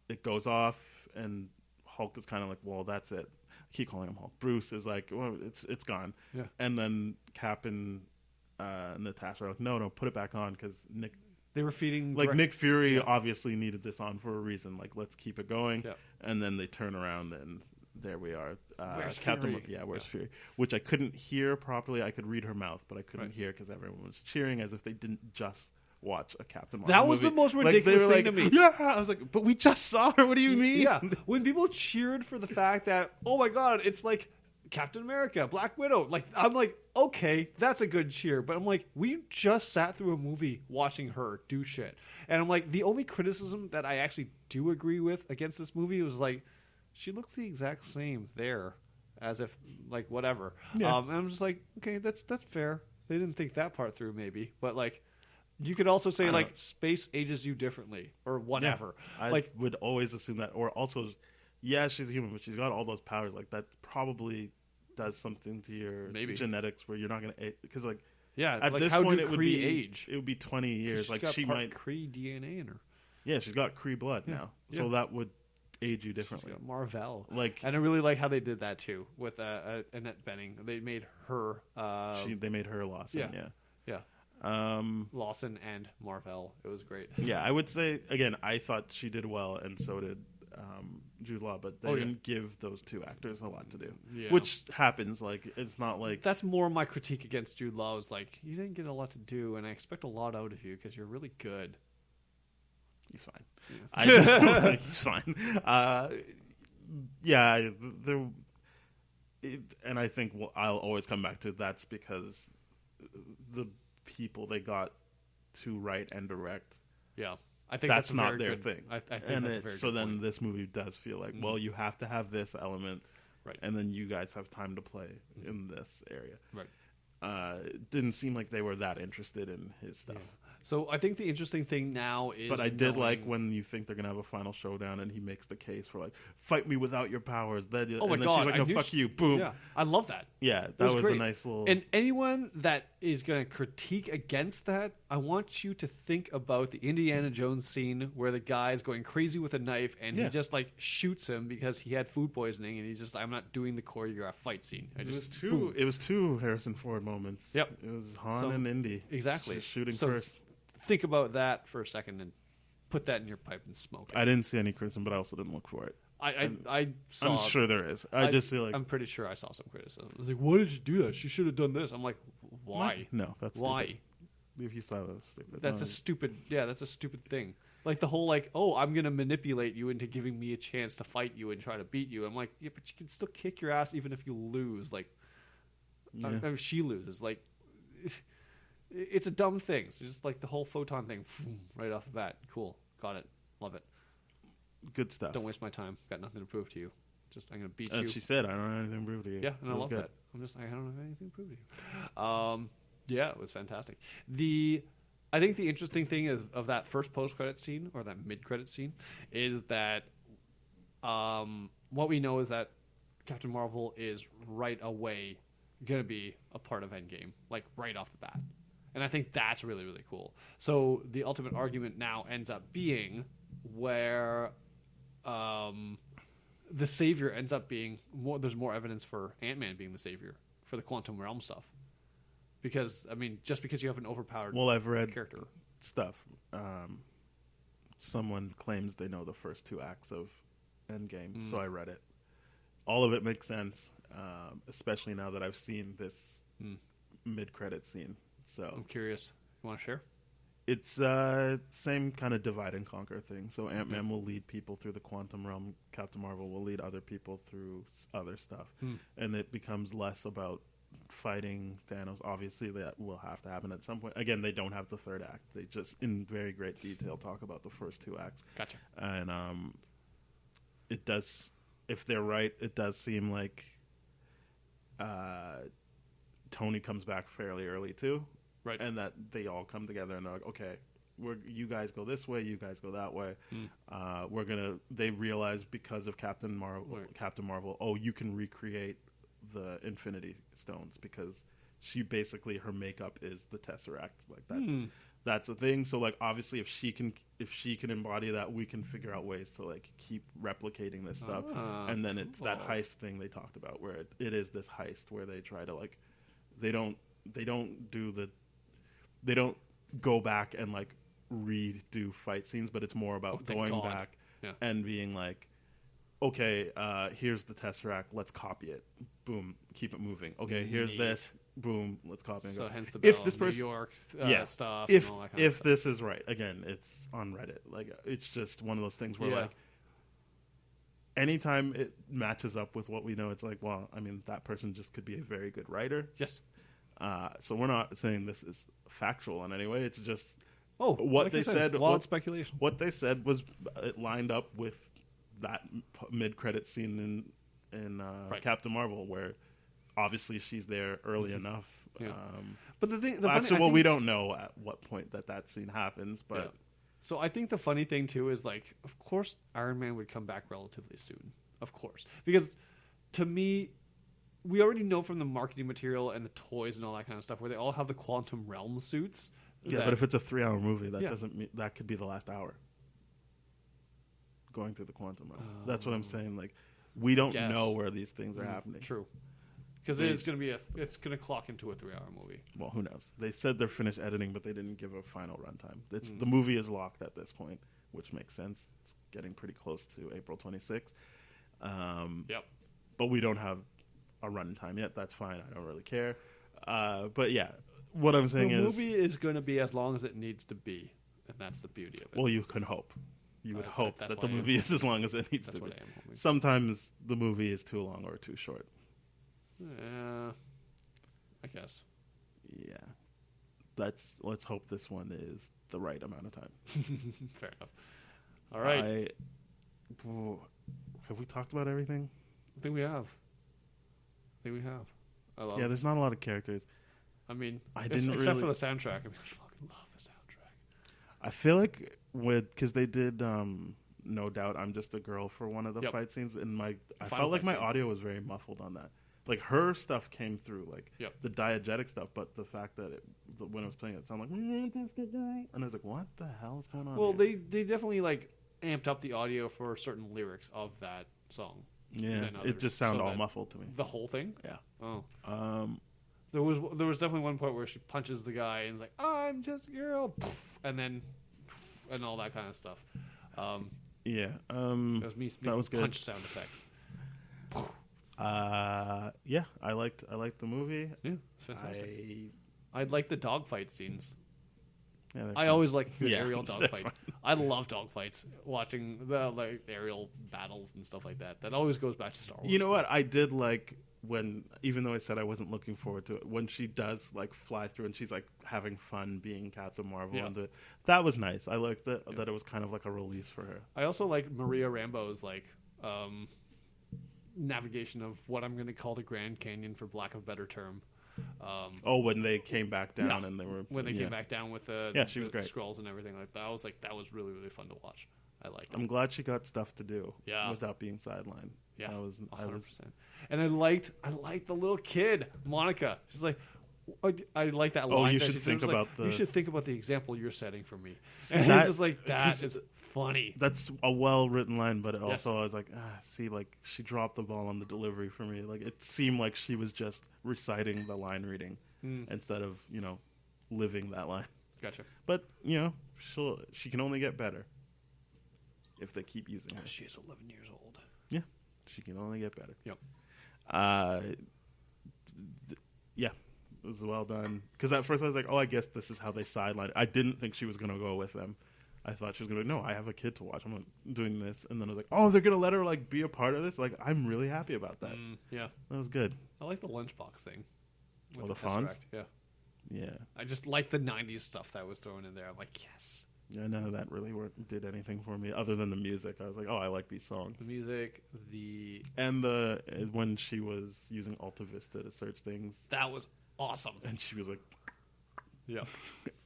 it goes off, and Hulk is kind of like, well, that's it. I keep calling him Hulk. Bruce is like, well, it's gone. Yeah. And then Cap and Natasha are like, no, put it back on because They were feeding Nick Fury obviously needed this on for a reason. Like, let's keep it going. Yeah. And then they turn around and there we are. Where's Captain? Fury? Yeah, where's Fury? Which I couldn't hear properly. I could read her mouth, but I couldn't hear because everyone was cheering as if they didn't just watch a Captain Marvel That was movie. the most Like, ridiculous they were thing like, to me. Yeah, I was like, but we just saw her. What do you mean? Yeah, when people cheered for the fact that, oh my god, it's like Captain America, Black Widow. Like, I'm like, okay, that's a good cheer. But I'm like, we just sat through a movie watching her do shit. And I'm like, the only criticism that I actually do agree with against this movie was like, she looks the exact same there as if, like, whatever. Yeah. And I'm just like, okay, that's fair. They didn't think that part through, maybe. But, like, you could also say, like, space ages you differently or whatever. Yeah, I like, would always assume that. Or also, yeah, she's a human, but she's got all those powers. Like, that probably does something to your genetics where you're not going to... Because, like, yeah, at like this how point, do it would Kree be age? It would be 20 years. She's Like, got she part might... Kree DNA in her. Yeah, she's got Kree blood now. So that would age you differently. She's got Marvel. Like, and I really like how they did that too with Annette Bening. They made her. they made her Lawson. Yeah. Lawson and Marvel. It was great. Yeah, I would say again. I thought she did well, and so did Jude Law. But they didn't give those two actors a lot to do, which happens. Like, it's not like that's more my critique against Jude Law. Is like, you didn't get a lot to do, and I expect a lot out of you because you're really good. He's fine. Yeah. He's fine. And I think I'll always come back to that's because the people they got to write and direct. Yeah, I think that's not their thing. I think and that's a very so good then point. this movie does feel like, well, you have to have this element, right? And then you guys have time to play in this area, right? It didn't seem like they were that interested in his stuff. Yeah. So I think the interesting thing now is... But I did like when you think they're going to have a final showdown and he makes the case for, like, fight me without your powers. Oh, my and then God. she's like, no, fuck you. Boom. Yeah, I love that. Yeah, that was great. a nice little... And anyone that is going to critique against that, I want you to think about the Indiana Jones scene where the guy's going crazy with a knife and he just, like, shoots him because he had food poisoning and he's just, I'm not doing the choreographed fight scene. It was two Harrison Ford moments. Yep. It was Han and Indy. Exactly. Just shooting first. Think about that for a second and put that in your pipe and smoke it. I didn't see any criticism, but I also didn't look for it. I saw... I'm sure there is. I just feel like... I'm pretty sure I saw some criticism. I was like, why did you do that? She should have done this. I'm like, why? No, that's why? Stupid. If you saw that, that's stupid. That's a stupid... Yeah, that's a stupid thing. Like the whole like, oh, I'm going to manipulate you into giving me a chance to fight you and try to beat you. I'm like, yeah, but you can still kick your ass even if you lose. Like, she loses. Like... It's a dumb thing. So just like the whole photon thing, right off the bat. Cool. Got it. Love it. Good stuff. Don't waste my time. Got nothing to prove to you. Just I'm gonna beat And you. she said, "I don't have anything to prove to you." Yeah, and I love good. that. I don't have anything to prove to you. Yeah, it was fantastic. I think the interesting thing is of that first post-credit scene or that mid-credit scene is that what we know is that Captain Marvel is right away going to be a part of Endgame, like right off the bat. And I think that's really, really cool. So the ultimate argument now ends up being where the savior ends up being more. There's more evidence for Ant-Man being the savior for the quantum realm stuff. Because I mean, just because you have an overpowered I've read character stuff. Someone claims they know the first 2 acts of Endgame, so I read it. All of it makes sense, especially now that I've seen this mid-credit scene. So I'm curious. You want to share? It's same kind of divide and conquer thing. So Ant-Man will lead people through the quantum realm. Captain Marvel will lead other people through other stuff. And it becomes less about fighting Thanos. Obviously, that will have to happen at some point. Again, they don't have the third act. They just, in very great detail, talk about the first 2 acts. Gotcha. And it does, if they're right, it does seem like Tony comes back fairly early, too. Right. And that they all come together and they're like, okay, you guys go this way, you guys go that way. They realize because of Captain Marvel, oh, you can recreate the Infinity Stones because she basically, her makeup is the Tesseract. Like that's a thing. So like, obviously if she can embody that, we can figure out ways to like keep replicating this stuff. And then it's that heist thing they talked about where it is this heist where they try to like, they don't go back and like redo fight scenes, but it's more about going back and being like, okay, here's the Tesseract, let's copy it. Boom, keep it moving. Okay, here's this. Boom, let's copy it. So hence the if this person, New York stuff. If and all that kind of stuff. this is right, again, it's on Reddit. Like it's just one of those things where like anytime it matches up with what we know, it's like, well, I mean, that person just could be a very good writer. Yes. So we're not saying this is factual in any way. It's just what like they said. Wild speculation. What they said was it lined up with that mid-credit scene in Captain Marvel, where obviously she's there early enough. Yeah. But we don't know at what point that scene happens. But so I think the funny thing too is like, of course, Iron Man would come back relatively soon, of course, because to me, we already know from the marketing material and the toys and all that kind of stuff where they all have the quantum realm suits. Yeah, but if it's a 3-hour movie, that doesn't mean that could be the last hour. Going through the quantum realm. That's what I'm saying. Like, we don't know where these things are happening. True. Because it's going to clock into a 3-hour movie. Well, who knows? They said they're finished editing, but they didn't give a final runtime. The movie is locked at this point, which makes sense. It's getting pretty close to April 26th. But we don't have a runtime yet. That's fine. I don't really care. But yeah, what I'm saying is... The movie is going to be as long as it needs to be, and that's the beauty of it. Well, you can hope. You would hope that the movie is as long as it needs to be. That's what I am hoping. Sometimes the movie is too long or too short. Yeah, I guess. Yeah. Let's hope this one is the right amount of time. Fair enough. All right. Have we talked about everything? I think we have. There's not a lot of characters. I mean, except for the soundtrack. I mean, I fucking love the soundtrack. I feel like because they did No Doubt I'm Just a Girl for one of the fight scenes, and I felt like my audio was very muffled on that. Like her stuff came through, like the diegetic stuff, but the fact that when I was playing it sounded like, and I was like, what the hell is going on? Well, they definitely like amped up the audio for certain lyrics of that song. Yeah, it just sounded all muffled to me. The whole thing? Yeah. Oh. There was definitely one point where she punches the guy and is like, I'm just a girl, and then and all that kind of stuff. That was me that was good. Punch sound effects. I liked the movie. Yeah, it's fantastic. I like the dogfight scenes. Yeah, I always like a good aerial dogfight. I love dogfights. Watching the aerial battles and stuff like that. That always goes back to Star Wars. You know what? I did like when, even though I said I wasn't looking forward to it, when she does like fly through and she's like having fun being Captain Marvel, and that was nice. I liked that it was kind of like a release for her. I also like Maria Rambeau's like navigation of what I'm going to call the Grand Canyon, for lack of a better term. When they came back down and they were came back down with the she was great. scrolls and everything like that. I was like, that was really, really fun to watch. I liked it. I'm glad she got stuff to do Yeah. without being sidelined. Yeah, I was 100%. And I liked the little kid, Monica. She's like, I like that line. You should think about you should think about the example you're setting for me. See, and that- it's just like, that is funny. That's a well-written line, but also I was like, like she dropped the ball on the delivery for me. Like it seemed like she was just reciting the line reading instead of, living that line. Gotcha. But, she can only get better if they keep using her. She's 11 years old. Yeah, she can only get better. Yep. It was well done. Because at first I was like, I guess this is how they sideline. I didn't think she was going to go with them. I thought she was going to no, I have a kid to watch. I'm not doing this. And then I was like, they're going to let her like be a part of this? Like, I'm really happy about that. Yeah. That was good. I like the lunchbox thing. with the fonts? Tesseract. Yeah. Yeah. I just like the 90s stuff that was thrown in there. I'm like, yes. Yeah, none of that really did anything for me other than the music. I was like, I like these songs. The music, And when she was using Alta Vista to search things. That was awesome. And she was like... Yeah.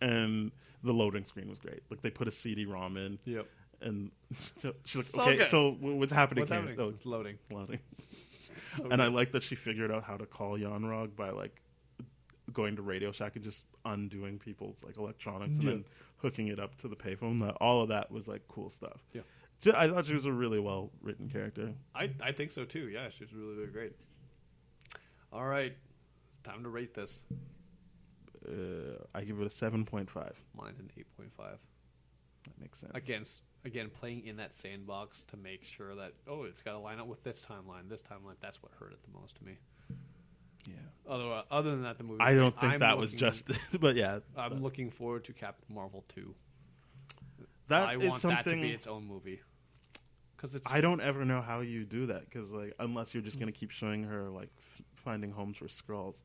And the loading screen was great. Like, they put a CD-ROM in. Yep. And she's like, So okay, good. so what's happening What's here? happening? Oh, It's loading. Loading. So And good. I like that she figured out how to call Yanrog by, like, going to Radio Shack and just undoing people's, like, electronics and then hooking it up to the payphone. All of that was, like, cool stuff. Yeah. So I thought she was a really well-written character. I think so, too. Yeah, she was really, really great. All right. It's time to rate this. I give it a 7.5. Mine's an 8.5. That makes sense. Again, playing in that sandbox to make sure that, it's got to line up with this timeline. That's what hurt it the most to me. Yeah. Other than that, the movie. I don't think that was just, but yeah. I'm looking forward to Captain Marvel 2. That I is want something. that to be its own movie. Because it's. I don't ever know how you do that because, like, unless you're just gonna keep showing her like finding homes for Skrulls,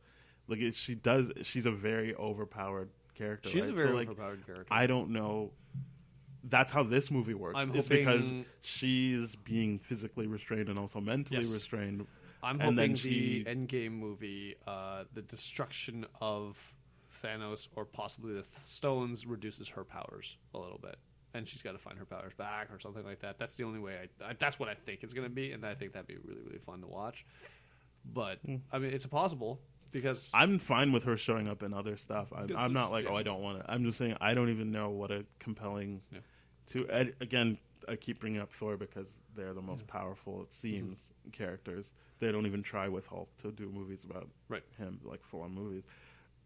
like she's a very overpowered character. She's right? a very so, like, overpowered character. I don't know. That's how this movie works. I'm it's hoping- because she's being physically restrained and also mentally Yes. restrained. I'm and then hoping she- the Endgame movie, the destruction of Thanos or possibly the stones reduces her powers a little bit, and she's got to find her powers back or something like that. That's the only way. That's what I think it's going to be, and I think that'd be really, really fun to watch. But I mean, it's possible because I'm fine with her showing up in other stuff. I'm not like, yeah. I don't want it. I'm just saying I don't even know what a compelling. Again, I keep bringing up Thor because they're the most powerful, it seems, characters. They don't even try with Hulk to do movies about him, like full-on movies.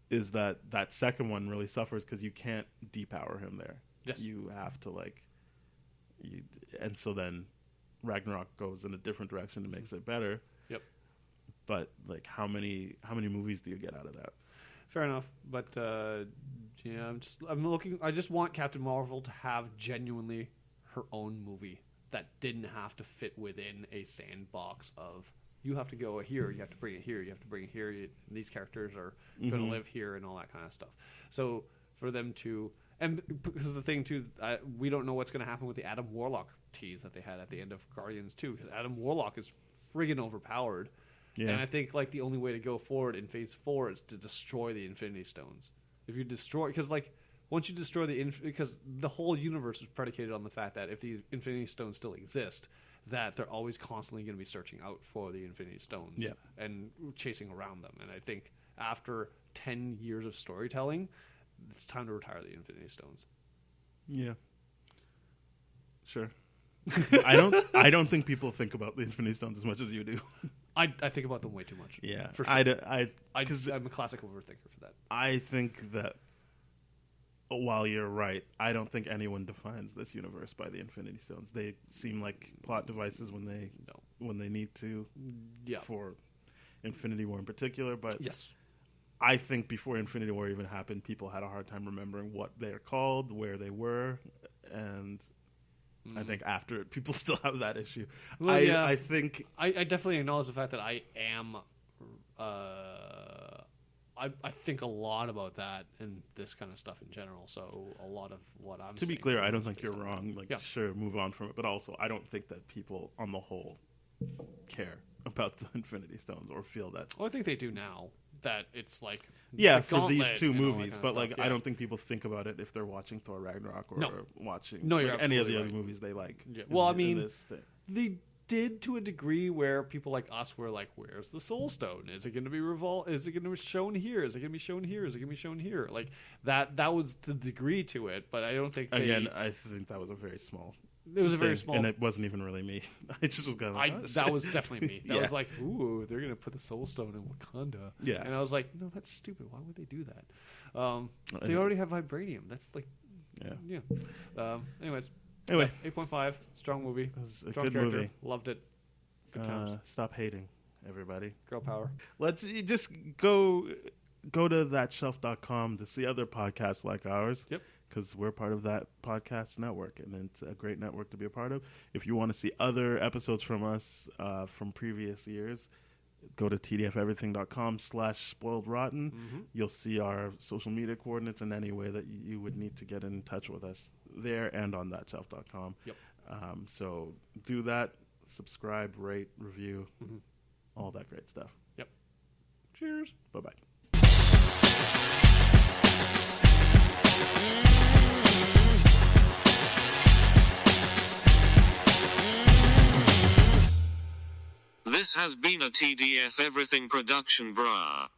Is that second one really suffers because you can't depower him there. Yes. You have to and so then Ragnarok goes in a different direction and makes it better. Yep. But like, how many movies do you get out of that? fair enough. But yeah, I'm looking. I just want Captain Marvel to have genuinely her own movie that didn't have to fit within a sandbox of you have to go here, you have to bring it here, you have to bring it here. These characters are going to live here and all that kind of stuff. So for them to, and because the thing too, we don't know what's going to happen with the Adam Warlock tease that they had at the end of Guardians 2, because Adam Warlock is friggin' overpowered. Yeah. And I think like the only way to go forward in Phase 4 is to destroy the Infinity Stones. If you destroy, because like once you destroy because the whole universe is predicated on the fact that if the Infinity Stones still exist, that they're always constantly going to be searching out for the Infinity Stones and chasing around them. And I think after 10 years of storytelling, it's time to retire the Infinity Stones. Yeah. Sure. I don't think people think about the Infinity Stones as much as you do. I think about them way too much. Yeah. For sure. I'm a classic overthinker for that. I think that while you're right, I don't think anyone defines this universe by the Infinity Stones. They seem like plot devices when they need to, for Infinity War in particular. But yes, I think before Infinity War even happened, people had a hard time remembering what they're called, where they were, and I think after it, people still have that issue. Well, I think I definitely acknowledge the fact that I am I think a lot about that and this kind of stuff in general. So a lot of what I'm To be saying clear, I don't is think you're based on wrong. that. Like, Yeah. sure, move on from it. But also, I don't think that people, on the whole, care about the Infinity Stones or feel that. Well, I think they do now. That it's like Yeah, the for these gauntlet two and all that movies. kind of But, stuff, like, yeah. I don't think people think about it if they're watching Thor Ragnarok or No. watching No, you're like, any of the absolutely other right. movies they like. Yeah. in- Well, I in mean, this thing. they did to a degree where people like us were like, "Where's the Soul Stone? Is it going to be Is it going to be shown here? Is it going to be shown here? Is it going to be shown here?" Like that. That was the degree to it. But I don't think Again, I think that was a very small. it was a very thing, small. and it wasn't even really me. I just was kind of like, oh, That shit. was definitely me. That Yeah. was like, "Ooh, they're going to put the Soul Stone in Wakanda." Yeah. and I was like, "No, that's stupid. Why would they do that? They And- already have vibranium. That's like, Yeah. yeah." Anyways, Anyway, 8.5, strong movie, was a strong good character, movie. loved it. Good times, stop hating, everybody. girl power. Let's just go to thatshelf.com to see other podcasts like ours. Yep. Because we're part of that podcast network, and it's a great network to be a part of. If you want to see other episodes from us from previous years, go to tdfeverything.com/spoiledrotten. You'll see our social media coordinates and any way that you would need to get in touch with us there and on thatshelf.com. Yep. So do that, subscribe, rate, review, all that great stuff. Yep. Cheers. Bye-bye. This has been a TDF Everything production, brah.